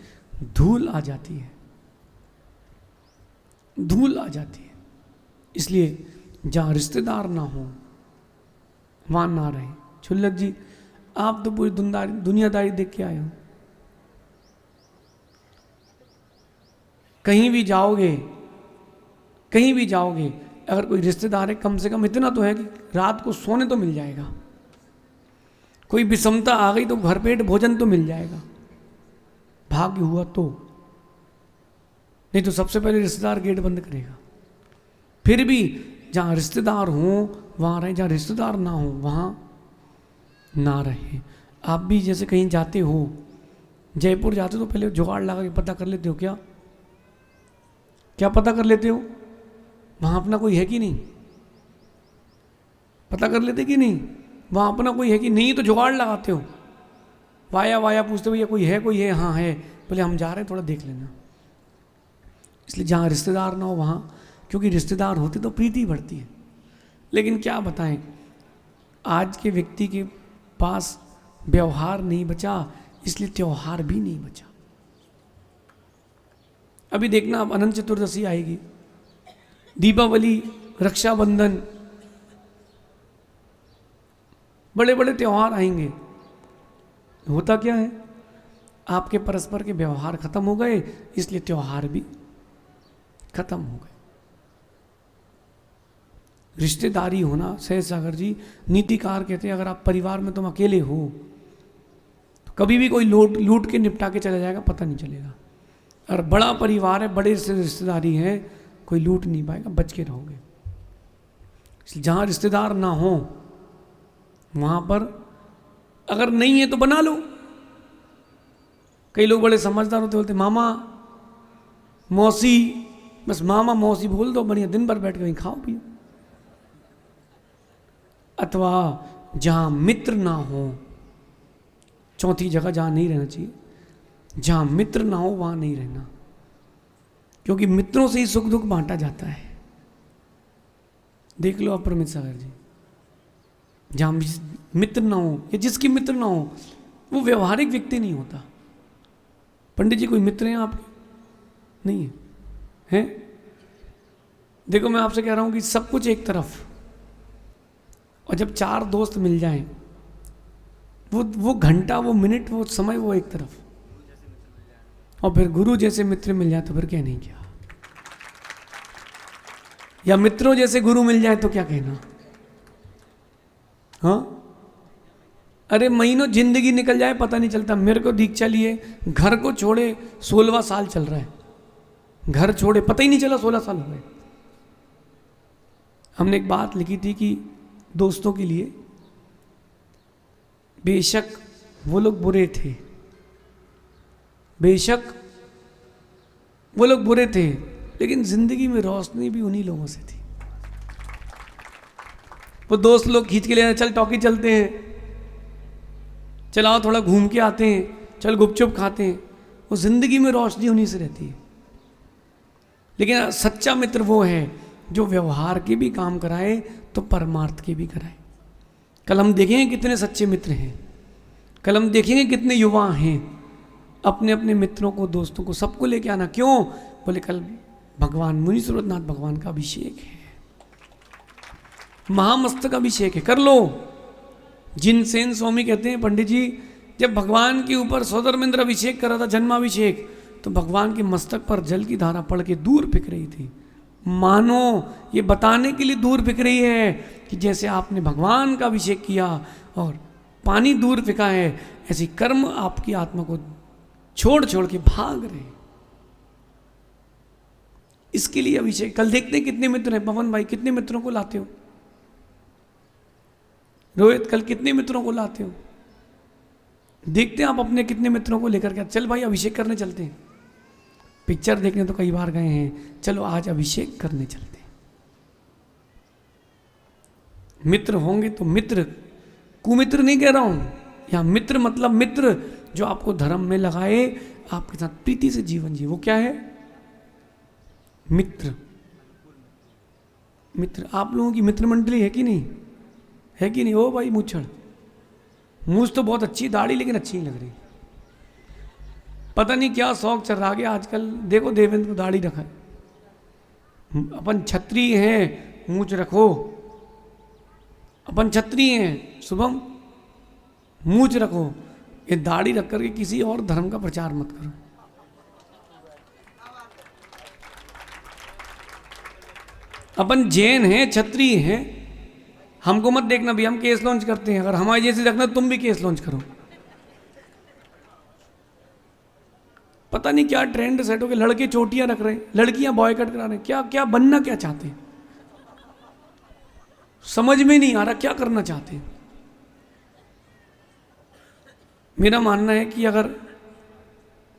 धूल आ जाती है, धूल आ जाती है। इसलिए जहाँ रिश्तेदार ना हो वहाँ ना रहे। छुल्लक जी, आप तो पूरी दुनियादारी देख के आए हो। कहीं भी जाओगे, कहीं भी जाओगे, अगर कोई रिश्तेदार है, कम से कम इतना तो है कि रात को सोने तो मिल जाएगा। कोई विषमता आ गई तो घर पेट भोजन तो मिल जाएगा, भाग्य हुआ तो। नहीं तो सबसे पहले रिश्तेदार गेट बंद करेगा। फिर भी जहाँ रिश्तेदार हो वहाँ रहे, जहाँ रिश्तेदार ना हो वहाँ ना रहे। आप भी जैसे कहीं जाते हो, जयपुर जाते हो तो पहले जुगाड़ लगा के पता कर लेते हो क्या? क्या पता कर लेते हो वहाँ अपना कोई है कि नहीं? पता कर लेते कि नहीं वहाँ अपना कोई है कि नहीं? तो जुगाड़ लगाते हो, वाया वाया पूछते हो, भैया कोई है? हाँ है, बोले हम जा रहे हैं, थोड़ा देख लेना। इसलिए जहाँ रिश्तेदार ना हो वहाँ, क्योंकि रिश्तेदार होते तो प्रीति बढ़ती है। लेकिन क्या बताएं, आज के व्यक्ति के पास व्यवहार नहीं बचा, इसलिए त्योहार भी नहीं बचा। अभी देखना, अब अनंत चतुर्दशी आएगी, दीपावली, रक्षाबंधन, बड़े बड़े त्योहार आएंगे। होता क्या है, आपके परस्पर के व्यवहार खत्म हो गए, इसलिए त्योहार भी खत्म हो गए। रिश्तेदारी होना, सहज सागर जी नीतिकार कहते हैं, अगर आप परिवार में तुम अकेले हो तो कभी भी कोई लूट के निपटा के चला जाएगा, पता नहीं चलेगा। और बड़ा परिवार है, बड़े रिश्तेदारी है, कोई लूट नहीं पाएगा, बच के रहोगे। इसलिए जहाँ रिश्तेदार ना हो वहाँ पर अगर नहीं है तो बना लो। कई लोग बड़े समझदार होते, बोलते मामा मौसी, बस मामा मौसी बोल दो, बढ़िया दिन भर बैठ के वहीं खाओ पियो। अथवा जहाँ मित्र ना हो, चौथी जगह जहाँ नहीं रहना चाहिए, जहाँ मित्र ना हो वहाँ नहीं रहना, क्योंकि मित्रों से ही सुख दुख बांटा जाता है। देख लो अप्रमित सागर जी, जहाँ मित्र ना हो या जिसकी मित्र ना हो वो व्यवहारिक व्यक्ति नहीं होता। पंडित जी कोई मित्र हैं आपके? नहीं है, हैं? देखो मैं आपसे कह रहा हूँ कि सब कुछ एक तरफ, और जब चार दोस्त मिल जाएं, वो घंटा, वो मिनट, वो समय, वो एक तरफ, और फिर गुरु जैसे मित्र मिल जाए तो फिर क्या नहीं क्या, या मित्रों जैसे गुरु मिल जाए तो क्या कहना। हाँ, अरे महीनों जिंदगी निकल जाए पता नहीं चलता। मेरे को दीक्षा लिए घर को छोड़े 16वां साल चल रहा है, घर छोड़े पता ही नहीं चला 16 साल हो गए। हमने एक बात लिखी थी कि दोस्तों के लिए, बेशक वो लोग बुरे थे, बेशक वो लोग बुरे थे, लेकिन जिंदगी में रोशनी भी उन्हीं लोगों से थी। वो दोस्त लोग खींच के ले आए, चल टॉकी चलते हैं, चलाओ थोड़ा घूम के आते हैं, चल गुपचुप खाते हैं, वो जिंदगी में रोशनी उन्हीं से रहती है। लेकिन सच्चा मित्र वो है जो व्यवहार के भी काम कराए तो परमार्थ के भी कराए। कल हम देखेंगे कितने सच्चे मित्र हैं, कल हम देखेंगे कितने युवा हैं। अपने अपने मित्रों को, दोस्तों को, सबको लेके आना। क्यों? बोले कल भगवान मुनि सूरतनाथ भगवान का अभिषेक है, महामस्तक अभिषेक है, कर लो। जिनसेन स्वामी कहते हैं, पंडित जी जब भगवान के ऊपर सौदर्मेंद्र अभिषेक कर रहा था, जन्माभिषेक, तो भगवान के मस्तक पर जल की धारा पड़ के दूर फेंक रही थी। मानो ये बताने के लिए दूर फेंक रही है कि जैसे आपने भगवान का अभिषेक किया और पानी दूर फेंका है, ऐसी कर्म आपकी आत्मा को छोड़ छोड़ के भाग रहे। इसके लिए अभिषेक। कल देखते हैं कितने मित्र हैं। पवन भाई कितने मित्रों को लाते हो? रोहित कल कितने मित्रों को लाते हो? देखते हैं आप अपने कितने मित्रों को लेकर के। चल भाई अभिषेक करने चलते हैं। पिक्चर देखने तो कई बार गए हैं, चलो आज अभिषेक करने चलते हैं। मित्र होंगे तो मित्र, कुमित्र नहीं कह रहा हूं, यहां मित्र मतलब मित्र जो आपको धर्म में लगाए, आपके साथ प्रीति से जीवन जिए, वो क्या है? मित्र। मित्र। आप लोगों की मित्र मंडली है कि नहीं? है कि नहीं? ओ भाई मूछड़, मूछ तो बहुत अच्छी, दाढ़ी लेकिन अच्छी नहीं लग रही। पता नहीं क्या शौक चल रहा है आजकल। देखो देवेंद्र को दाढ़ी रखा है। अपन छत्री हैं, मूछ रखो। अपन छत्री हैं, शुभम मूछ रखो। ये दाढ़ी रख करके किसी और धर्म का प्रचार मत करो। अपन जैन हैं, छत्री हैं, हमको मत देखना भी, हम केस लॉन्च करते हैं। अगर हमारे जैसे रखना तुम भी केस लॉन्च करो। पता नहीं क्या ट्रेंड सेट हो गया, लड़के चोटियां रख रहे हैं, लड़कियां बॉयकट करा रहे हैं। क्या क्या बनना क्या चाहते हैं, समझ में नहीं आ रहा क्या करना चाहते हैं। मेरा मानना है कि अगर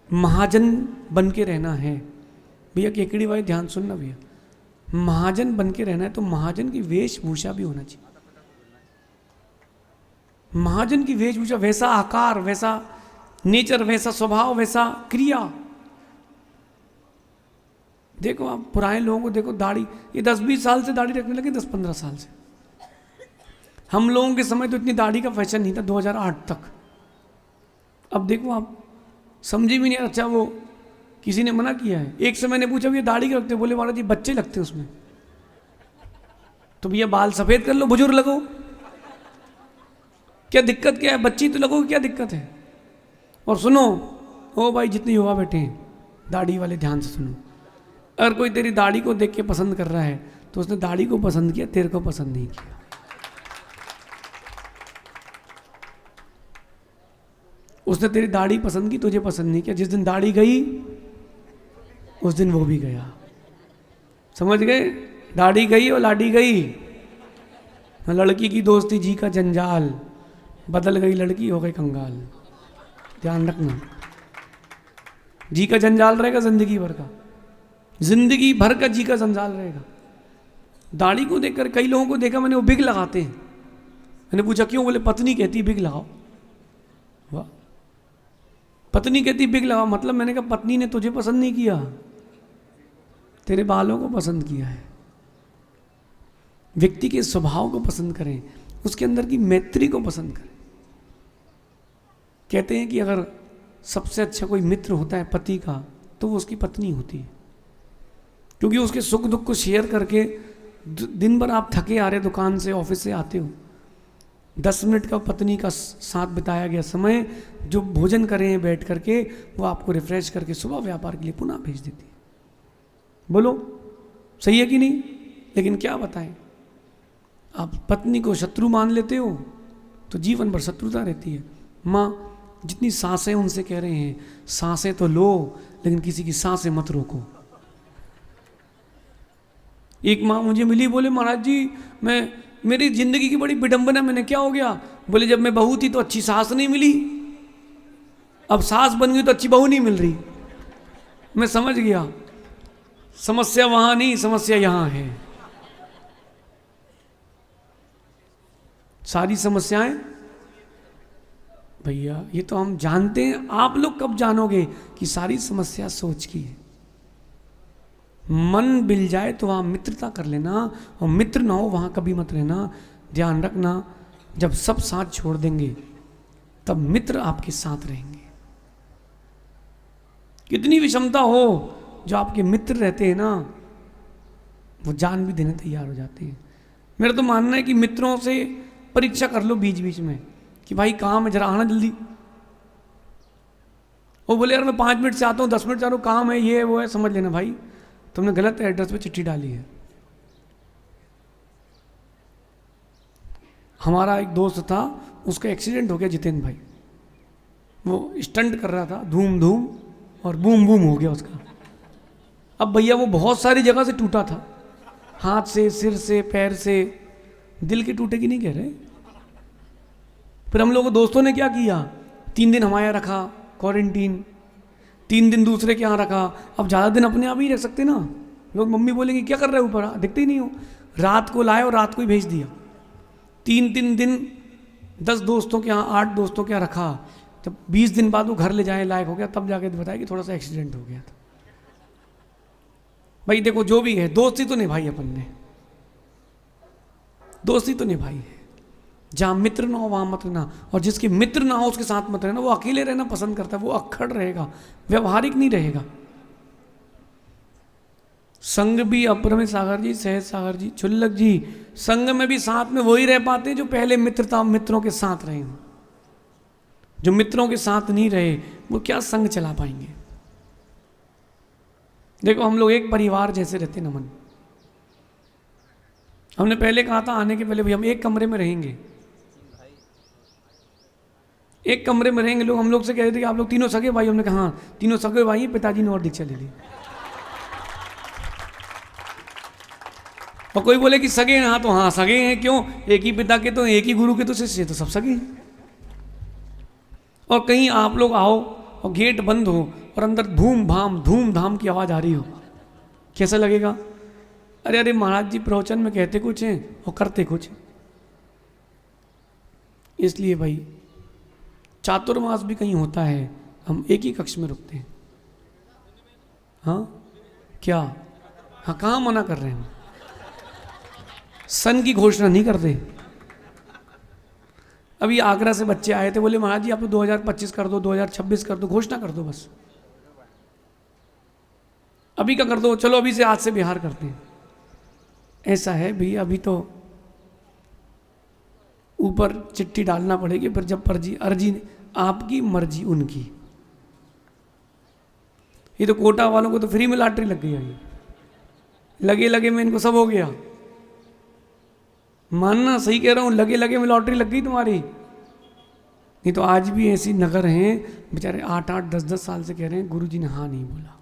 महाजन बन के रहना है, भैया केकड़ी भाई ध्यान सुनना भैया, महाजन बन के रहना है तो महाजन की वेशभूषा भी होना चाहिए। महाजन की वेशभूषा, वैसा आकार, वैसा नेचर, वैसा स्वभाव, वैसा क्रिया। देखो आप पुराने लोगों को देखो, दाढ़ी, ये 10-20 साल से दाढ़ी रखने लगे, 10-15 साल से। हम लोगों के समय तो इतनी दाढ़ी का फैशन नहीं था, 2008 तक। अब देखो आप समझी भी नहीं। अच्छा वो किसी ने मना किया है। एक से मैंने पूछा ये दाढ़ी क्यों रखते हो? बोले महाराज जी बच्चे लगते हैं उसमें। तो भैया बाल सफेद कर लो, बुजुर्ग लगो, क्या दिक्कत क्या है? बच्ची तो लगो, क्या दिक्कत है? और सुनो ओ भाई जितने युवा बैठे हैं, दाढ़ी वाले ध्यान से सुनो। अगर कोई तेरी दाढ़ी को देख के पसंद कर रहा है तो उसने दाढ़ी को पसंद किया, तेरे को पसंद नहीं किया। उसने तेरी दाढ़ी पसंद की, तुझे पसंद नहीं किया। जिस दिन दाढ़ी गई उस दिन वो भी गया। समझ गए? दाढ़ी गई और लाडी गई। लड़की की दोस्ती जी का जंजाल, बदल गई लड़की हो गई कंगाल। ध्यान रखना, जी का जंजाल रहेगा जिंदगी भर का, जिंदगी भर का जी का जंजाल रहेगा। दाढ़ी को देखकर कई लोगों को देखा मैंने, वो बिग लगाते हैं। मैंने पूछा क्यों? बोले पत्नी कहती बिग लगाओ। वाह, पत्नी कहती बिग लगाओ मतलब? मैंने कहा पत्नी ने तुझे पसंद नहीं किया, तेरे बालों को पसंद किया है। व्यक्ति के स्वभाव को पसंद करें, उसके अंदर की मैत्री को पसंद करें। कहते हैं कि अगर सबसे अच्छा कोई मित्र होता है पति का तो वो उसकी पत्नी होती है, क्योंकि उसके सुख दुख को शेयर करके दिन भर आप थके आ रहे दुकान से ऑफिस से आते हो, 10 मिनट का पत्नी का साथ बिताया गया समय जो भोजन करें हैं बैठ करके, वो आपको रिफ्रेश करके सुबह व्यापार के लिए पुनः भेज देती है। बोलो सही है कि नहीं? लेकिन क्या बताएं, आप पत्नी को शत्रु मान लेते हो तो जीवन भर शत्रुता रहती है। माँ जितनी सांसें उनसे कह रहे हैं, सांसें तो लो लेकिन किसी की सांसें मत रोको। एक माँ मुझे मिली, बोले महाराज जी मेरी जिंदगी की बड़ी विडंबना। मैंने क्या हो गया? बोले जब मैं बहू थी तो अच्छी सास नहीं मिली, अब सास बन गई तो अच्छी बहू नहीं मिल रही। मैं समझ गया, समस्या वहां नहीं, समस्या यहां है। सारी समस्याएं भैया ये तो हम जानते हैं, आप लोग कब जानोगे कि सारी समस्या सोच की है? मन मिल जाए तो वहां मित्रता कर लेना, और मित्र ना हो वहां कभी मत रहना। ध्यान रखना, जब सब साथ छोड़ देंगे तब मित्र आपके साथ रहेंगे। कितनी विषमता हो, जो आपके मित्र रहते हैं ना वो जान भी देने तैयार हो जाते हैं। मेरा तो मानना है कि मित्रों से परीक्षा कर लो बीच बीच में कि भाई काम है, जरा आना जल्दी। वो बोले यार मैं 5 मिनट से आता हूँ, 10 मिनट से आ रहा हूँ, काम है, ये वो है, समझ लेना भाई तुमने गलत एड्रेस पे चिट्ठी डाली है। हमारा एक दोस्त था, उसका एक्सीडेंट हो गया, जितेंद्र भाई। वो स्टंट कर रहा था, धूम धूम और बूम बूम हो गया उसका। अब भैया वो बहुत सारी जगह से टूटा था, हाथ से, सिर से, पैर से। दिल के टूटे की नहीं कह रहे। फिर हम लोगों दोस्तों ने क्या किया, 3 दिन हमारे यहाँ रखा क्वारंटीन, 3 दिन दूसरे के यहाँ रखा। अब ज़्यादा दिन अपने आप ही रह सकते ना, लोग मम्मी बोलेंगे क्या कर रहे हो ऊपर, दिखते ही नहीं हो। रात को लाए और रात को ही भेज दिया। 3 दिन 10 दोस्तों के यहाँ, 8 दोस्तों के यहाँ रखा। जब 20 दिन बाद वो घर ले जाए लायक हो गया, तब जाके बताया कि थोड़ा सा एक्सीडेंट हो गया था। भाई देखो जो भी है, दोस्ती तो निभाई अपन ने, दोस्ती तो निभाई है। जहां मित्र ना हो वहां मत रहना, और जिसके मित्र ना हो उसके साथ मत रहना। वो अकेले रहना पसंद करता है, वो अक्खड़ रहेगा, व्यवहारिक नहीं रहेगा। संग भी अपरम सागर जी, सहज सागर जी, चुल्लक जी, संग में भी साथ में वही रह पाते हैं जो पहले मित्रों के साथ रहे हों। जो मित्रों के साथ नहीं रहे वो क्या संग चला पाएंगे? देखो हम लोग एक परिवार जैसे रहते नमन। हमने पहले कहा था आने के पहले भी हम एक कमरे में रहेंगे, एक कमरे में रहेंगे। लोग हम लोग से कह रहे थे कि आप लोग तीनों सगे भाई। हमने कहा हाँ तीनों सगे भाई हैं, पिताजी ने और दीक्षा ले ली। और कोई बोले कि सगे हैं, हाँ तो हाँ सगे हैं, क्यों? एक ही पिता के तो, एक ही गुरु के तो शिष्य, तो सब सगे हैं। और कहीं आप लोग आओ और गेट बंद हो और अंदर धूम धाम की आवाज आ रही हो, कैसा लगेगा? अरे अरे महाराज जी प्रवचन में कहते कुछ हैं और करते कुछ हैं। इसलिए भाई चातुर्मास भी कहीं होता है, हम एक ही कक्ष में रुकते हैं। हाँ क्या? हाँ कहाँ मना कर रहे हैं? सन की घोषणा नहीं करते। अभी आगरा से बच्चे आए थे, बोले महाराज जी आप तो 2025 कर दो, 2026 कर दो, घोषणा कर दो बस, अभी का कर दो, चलो अभी से, आज से बिहार करते हैं। ऐसा है भी, अभी तो ऊपर चिट्ठी डालना पड़ेगी, फिर जब अर्जी आपकी मर्जी उनकी। ये तो कोटा वालों को तो फ्री में लॉटरी लग गई है, लगे लगे में इनको सब हो गया। मानना, सही कह रहा हूं, लगे लगे में लॉटरी लग गई तुम्हारी। नहीं तो आज भी ऐसी नगर हैं बेचारे 8-8, 10-10 साल से कह रहे हैं गुरुजी ने हाँ नहीं बोला,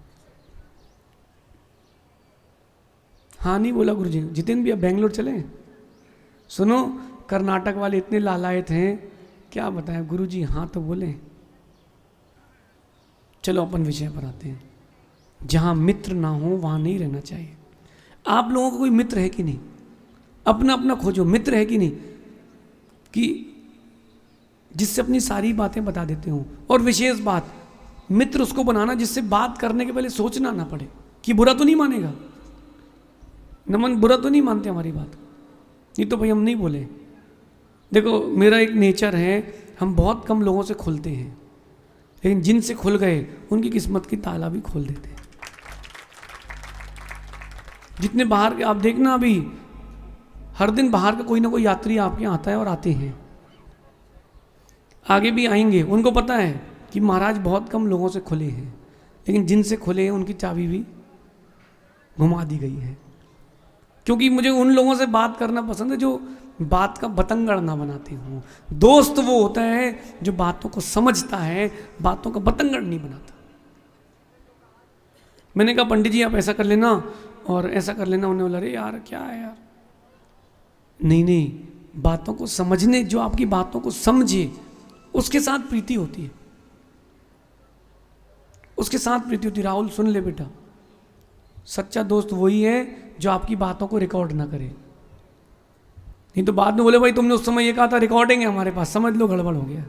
हाँ नहीं बोला गुरुजी। जितेंद्र भी अब बेंगलोर चले, सुनो कर्नाटक वाले इतने लालायत हैं, क्या बताएं, गुरुजी हाँ तो बोले। चलो अपन विषय पर आते हैं। जहां मित्र ना हो वहां नहीं रहना चाहिए। आप लोगों को कोई मित्र है कि नहीं? अपना अपना खोजो, मित्र है कि नहीं, कि जिससे अपनी सारी बातें बता देते हो। और विशेष बात, मित्र उसको बनाना जिससे बात करने के पहले सोचना ना पड़े कि बुरा तो नहीं मानेगा। नमन, बुरा तो नहीं मानते हमारी बात, नहीं तो भाई हम नहीं बोले। देखो मेरा एक नेचर है, हम बहुत कम लोगों से खुलते हैं, लेकिन जिनसे खुल गए उनकी किस्मत की ताला भी खोल देते हैं। जितने बाहर के, आप देखना अभी हर दिन बाहर का कोई ना कोई यात्री आपके यहाँ आता है और आते हैं, आगे भी आएंगे। उनको पता है कि महाराज बहुत कम लोगों से खुले हैं, लेकिन जिनसे खुले हैं उनकी चाबी भी घुमा दी गई है। क्योंकि मुझे उन लोगों से बात करना पसंद है जो बात का बतंगड़ ना बनाते हों। दोस्त वो होता है जो बातों को समझता है, बातों का बतंगड़ नहीं बनाता। मैंने कहा पंडित जी आप ऐसा कर लेना और ऐसा कर लेना, उन्होंने बोला अरे यार क्या है यार, नहीं नहीं, बातों को समझने, जो आपकी बातों को समझे उसके साथ प्रीति होती है, उसके साथ प्रीति होती है। राहुल सुन ले बेटा, सच्चा दोस्त वही है जो आपकी बातों को रिकॉर्ड ना करे। नहीं तो बाद में बोले भाई तुमने उस समय ये कहा था, रिकॉर्डिंग है हमारे पास, समझ लो गड़बड़ हो गया,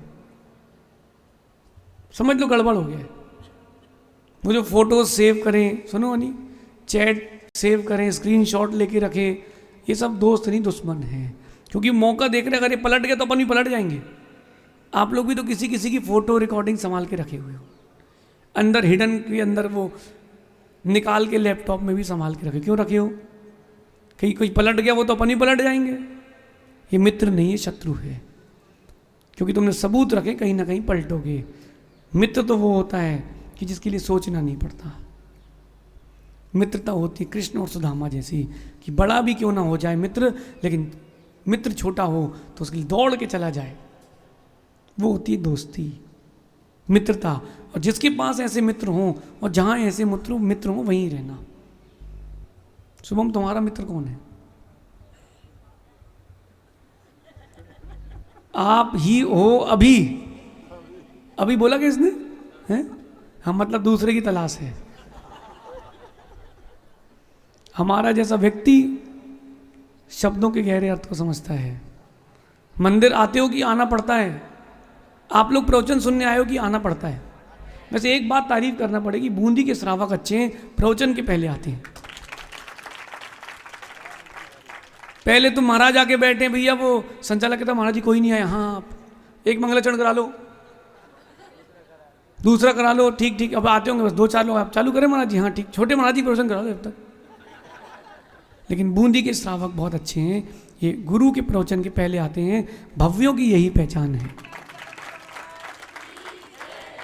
समझ लो गड़बड़ हो गया। वो जो फोटो सेव करें, सुनो नहीं, चैट सेव करें, स्क्रीनशॉट लेके रखें, ये सब दोस्त नहीं दुश्मन हैं। क्योंकि मौका देख रहे, अगर ये पलट गया तो अपन भी पलट जाएंगे। आप लोग भी तो किसी किसी की फोटो रिकॉर्डिंग संभाल के रखे हुए हो, अंदर हिडन के अंदर वो निकाल के लैपटॉप में भी संभाल के रखे, क्यों रखे हो? कहीं कोई पलट गया वो तो अपन ही पलट जाएंगे। ये मित्र नहीं है, शत्रु है, क्योंकि तुमने सबूत रखे, कहीं ना कहीं पलटोगे। मित्र तो वो होता है कि जिसके लिए सोचना नहीं पड़ता। मित्रता होती है कृष्ण और सुदामा जैसी, कि बड़ा भी क्यों ना हो जाए मित्र, लेकिन मित्र छोटा हो तो उसके लिए दौड़ के चला जाए, वो होती है दोस्ती, मित्रता। और जिसके पास ऐसे मित्र हों और जहां ऐसे मित्र हों वहीं रहना। शुभम तुम्हारा मित्र कौन है? आप ही हो अभी, अभी बोला कि इसने हैं? हम मतलब दूसरे की तलाश है। हमारा जैसा व्यक्ति शब्दों के गहरे अर्थ को समझता है। मंदिर आते हो कि आना पड़ता है? आप लोग प्रवचन सुनने आए हो कि आना पड़ता है? वैसे एक बात तारीफ करना पड़ेगी, बूंदी के श्रावक अच्छे हैं, प्रवचन के पहले आते हैं। पहले तो महाराज आके बैठे हैं, भैया वो संचालक कहता महाराज जी कोई नहीं आया, हाँ आप एक मंगलाचरण करा लो, दूसरा करा लो, ठीक ठीक, अब आते होंगे बस 2-4 लोग, आप चालू करें महाराज जी, हाँ ठीक, छोटे महाराज जी प्रवचन करा लो अब तक। लेकिन बूंदी के श्रावक बहुत अच्छे हैं, ये गुरु के प्रवचन के पहले आते हैं। भव्यों की यही पहचान है।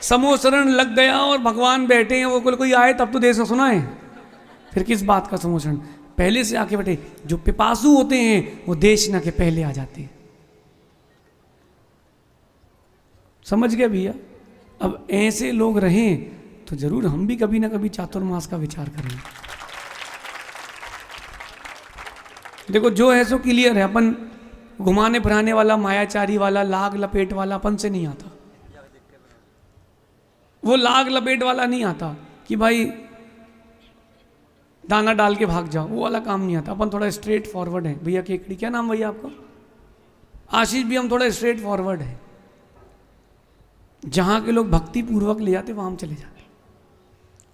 समूह शरण लग गया और भगवान बैठे हैं, वो कोई आए तब तो देश में सुनाए, फिर किस बात का समूह शरण? पहले से आके बैठे। जो पिपासु होते हैं वो देशना के पहले आ जाते हैं। समझ गए भैया? अब ऐसे लोग रहें तो जरूर हम भी कभी ना कभी चातुर्मास का विचार करेंगे। देखो जो है सो क्लियर है, अपन घुमाने फिराने वाला, मायाचारी वाला, लाग लपेट वाला अपन से नहीं आता। वो लाग लपेट वाला नहीं आता कि भाई दाना डाल के भाग जाओ, वो वाला काम नहीं आता। अपन थोड़ा स्ट्रेट फॉरवर्ड है। भैया केकड़ी, क्या नाम भैया आपका? आशीष भी, हम थोड़ा स्ट्रेट फॉरवर्ड है। जहां के लोग भक्ति पूर्वक ले जाते वहां हम चले जाते।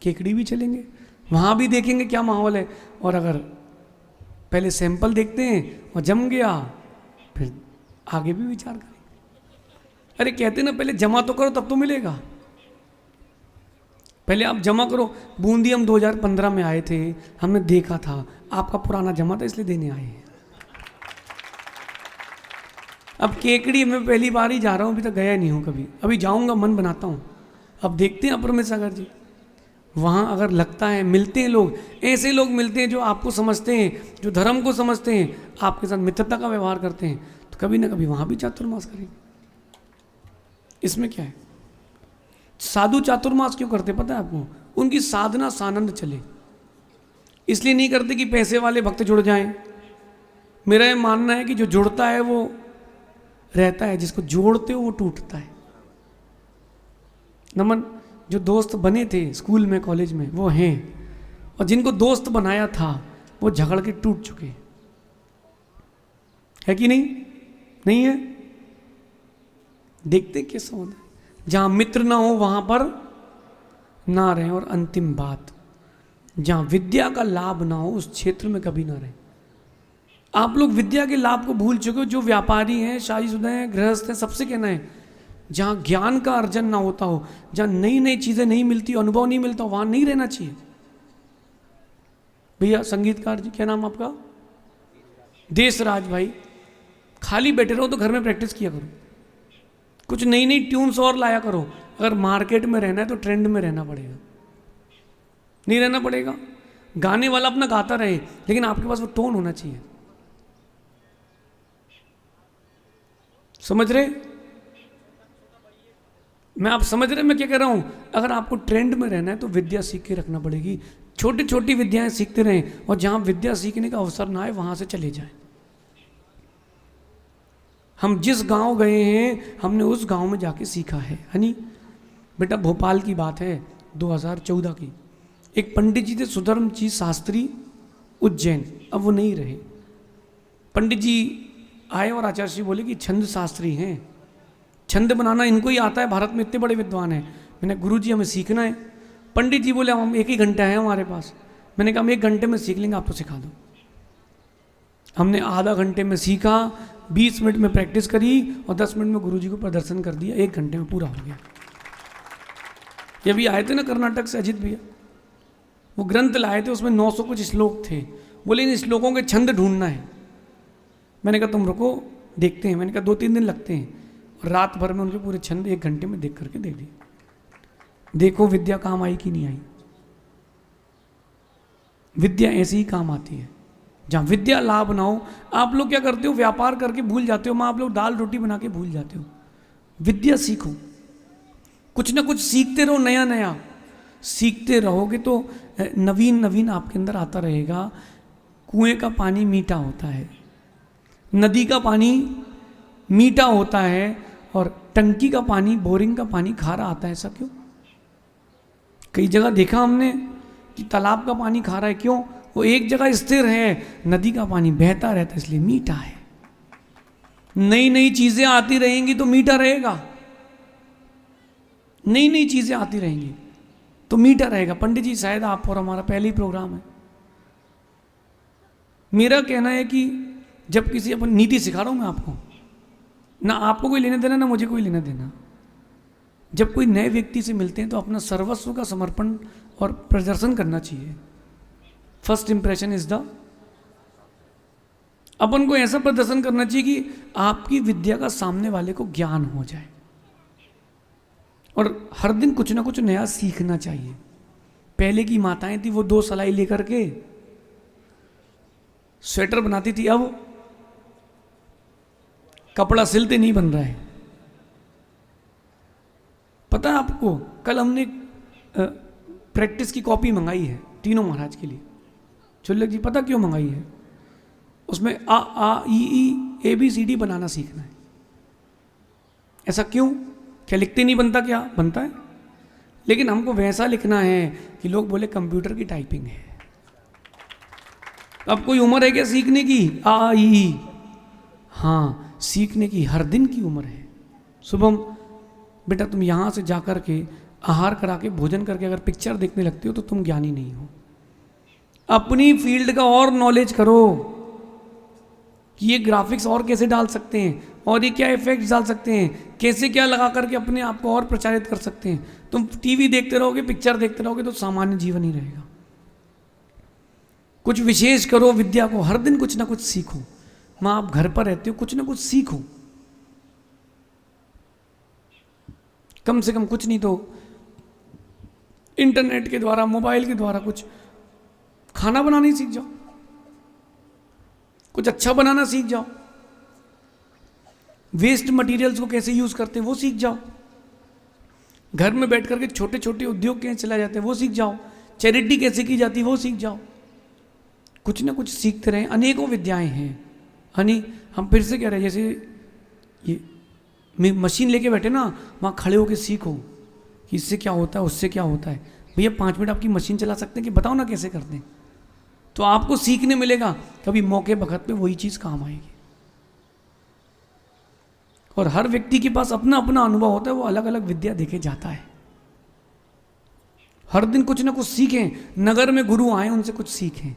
केकड़ी भी चलेंगे, वहां भी देखेंगे क्या माहौल है, और अगर पहले सैंपल देखते हैं और जम गया फिर आगे भी विचार करेंगे। अरे कहते ना पहले जमा तो करो तब तो मिलेगा। पहले आप जमा करो। बूंदी हम 2015 में आए थे, हमने देखा था आपका पुराना जमा था इसलिए देने आए हैं। अब केकड़ी में पहली बार ही जा रहा हूँ, अभी तक गया नहीं हूँ कभी, अभी जाऊँगा, मन बनाता हूँ। अब देखते हैं अपर में सागर जी, वहाँ अगर लगता है मिलते हैं लोग, ऐसे लोग मिलते हैं जो आपको समझते हैं, जो धर्म को समझते हैं, आपके साथ मित्रता का व्यवहार करते हैं, तो कभी ना कभी वहाँ भी चातुर्मास करेंगे। इसमें क्या है? साधु चातुर्मास क्यों करते पता है आपको? उनकी साधना सानंद चले, इसलिए नहीं करते कि पैसे वाले भक्त जुड़ जाएं। मेरा ये मानना है कि जो जुड़ता है वो रहता है, जिसको जोड़ते हो वो टूटता है। नमन, जो दोस्त बने थे स्कूल में कॉलेज में वो हैं, और जिनको दोस्त बनाया था वो झगड़ के टूट चुके हैं, है कि नहीं? नहीं है? देखते कैसा होता है। जहां मित्र ना हो वहां पर ना रहे, और अंतिम बात, जहां विद्या का लाभ ना हो उस क्षेत्र में कभी ना रहे। आप लोग विद्या के लाभ को भूल चुके हो। जो व्यापारी हैं, शादीशुदा हैं, गृहस्थ हैं, सबसे कहना है जहाँ ज्ञान का अर्जन ना होता हो, जहाँ नई नई चीज़ें नहीं मिलती, अनुभव नहीं मिलता, वहाँ नहीं रहना चाहिए। भैया संगीतकार जी, क्या नाम आपका? देशराज भाई, खाली बैठे रहो तो घर में प्रैक्टिस किया करो, कुछ नई नई ट्यून्स और लाया करो। अगर मार्केट में रहना है तो ट्रेंड में रहना पड़ेगा, नहीं रहना पड़ेगा। गाने वाला अपना गाता रहे, लेकिन आपके पास वो टोन होना चाहिए। समझ रहे? मैं आप समझ रहे मैं क्या कह रहा हूं? अगर आपको ट्रेंड में रहना है तो विद्या सीख के रखना पड़ेगी। छोटी छोटी विद्याएं सीखते रहें, और जहां विद्या सीखने का अवसर ना आए वहां से चले जाएं। हम जिस गांव गए हैं हमने उस गांव में जाके सीखा है नहीं बेटा। भोपाल की बात है 2014 की, एक पंडित जी थे सुधर्म जी शास्त्री, उज्जैन, अब वो नहीं रहे। पंडित जी आए और आचार्य जी बोले कि छंद शास्त्री हैं, छंद बनाना इनको ही आता है, भारत में इतने बड़े विद्वान हैं। मैंने गुरु जी हमें सीखना है। पंडित जी बोले हम 1 ही घंटा है हमारे पास। मैंने कहा हम 1 घंटे में सीख लेंगे, आप तो सिखा दो। हमने आधा घंटे में सीखा, 20 मिनट में प्रैक्टिस करी, और 10 मिनट में गुरु जी को प्रदर्शन कर दिया। 1 घंटे में पूरा हो गया। ये भी आए थे ना कर्नाटक से अजित भैया, वो ग्रंथ लाए थे, उसमें 900 कुछ श्लोक थे। बोले इन श्लोकों के छंद ढूंढना है। मैंने कहा तुम रुको देखते हैं। मैंने कहा 2-3 दिन लगते हैं, और रात भर में उनके पूरे छंद 1 घंटे में देख करके दे दिए। देखो विद्या काम आई कि नहीं आई। विद्या ऐसे ही काम आती है। जहाँ विद्या लाभ ना हो, आप लोग क्या करते हो? व्यापार करके भूल जाते हो। माँ आप लोग दाल रोटी बना के भूल जाते हो। विद्या सीखो, कुछ ना कुछ सीखते रहो, नया नया सीखते रहोगे तो नवीन नवीन आपके अंदर आता रहेगा। कुएं का पानी मीठा होता है, नदी का पानी मीठा होता है, और टंकी का पानी, बोरिंग का पानी खारा आता है। ऐसा क्यों? कई जगह देखा हमने कि तालाब का पानी खारा है। क्यों? वो एक जगह स्थिर है। नदी का पानी बहता रहता है, इसलिए मीठा है। नई नई चीजें आती रहेंगी तो मीठा रहेगा। नई नई चीजें आती रहेंगी तो मीठा रहेगा। पंडित जी शायद आप और हमारा पहले ही प्रोग्राम है। मेरा कहना है कि जब किसी अपन नीति सिखा रहा हूं मैं आपको, ना आपको कोई लेना देना ना मुझे कोई लेना देना। जब कोई नए व्यक्ति से मिलते हैं तो अपना सर्वस्व का समर्पण और प्रदर्शन करना चाहिए। फर्स्ट इंप्रेशन इज द, अपन को ऐसा प्रदर्शन करना चाहिए कि आपकी विद्या का सामने वाले को ज्ञान हो जाए, और हर दिन कुछ ना कुछ नया सीखना चाहिए। पहले की माताएं थी वो 2 सलाई लेकर के स्वेटर बनाती थी, अब कपड़ा सिलते नहीं बन रहा है। पता है आपको, कल हमने प्रैक्टिस की कॉपी मंगाई है तीनों महाराज के लिए। चुल्लक जी पता क्यों मंगाई है? उसमें आ आ ई ABCD बनाना सीखना है। ऐसा क्यों? क्या लिखते नहीं बनता? क्या बनता है, लेकिन हमको वैसा लिखना है कि लोग बोले कंप्यूटर की टाइपिंग है। अब कोई उम्र है क्या सीखने की? आ ई, हाँ सीखने की हर दिन की उम्र है। शुभम बेटा तुम यहाँ से जाकर के आहार करा के भोजन करके अगर पिक्चर देखने लगते हो तो तुम ज्ञानी नहीं हो। अपनी फील्ड का और नॉलेज करो कि ये ग्राफिक्स और कैसे डाल सकते हैं, और ये क्या इफेक्ट डाल सकते हैं, कैसे क्या लगा करके अपने आप को और प्रचारित कर सकते हैं। तुम टीवी देखते रहोगे, पिक्चर देखते रहोगे तो सामान्य जीवन ही रहेगा। कुछ विशेष करो, विद्या को हर दिन कुछ ना कुछ सीखो। माँ आप घर पर रहते हो, कुछ ना कुछ सीखो, कम से कम कुछ नहीं तो इंटरनेट के द्वारा, मोबाइल के द्वारा कुछ खाना बनाना ही सीख जाओ, कुछ अच्छा बनाना सीख जाओ, वेस्ट मटेरियल्स को कैसे यूज करते हैं वो सीख जाओ, घर में बैठ करके छोटे छोटे उद्योग कैसे चलाए जाते हैं वो सीख जाओ, चैरिटी कैसे की जाती है वो सीख जाओ। कुछ ना कुछ सीखते रहें, अनेकों विद्याएं हैं। हनी हम फिर से कह रहे हैं, जैसे ये मशीन लेके बैठे ना, वहाँ खड़े होके सीखो कि इससे क्या होता है, उससे क्या होता है। भैया 5 मिनट आपकी मशीन चला सकते हैं कि बताओ ना कैसे करते हैं, तो आपको सीखने मिलेगा, कभी मौके वक्त पे वही चीज़ काम आएगी। और हर व्यक्ति के पास अपना अपना अनुभव होता है, वो अलग अलग विद्या देके जाता है। हर दिन कुछ ना कुछ सीखें, नगर में गुरु आए उनसे कुछ सीखें।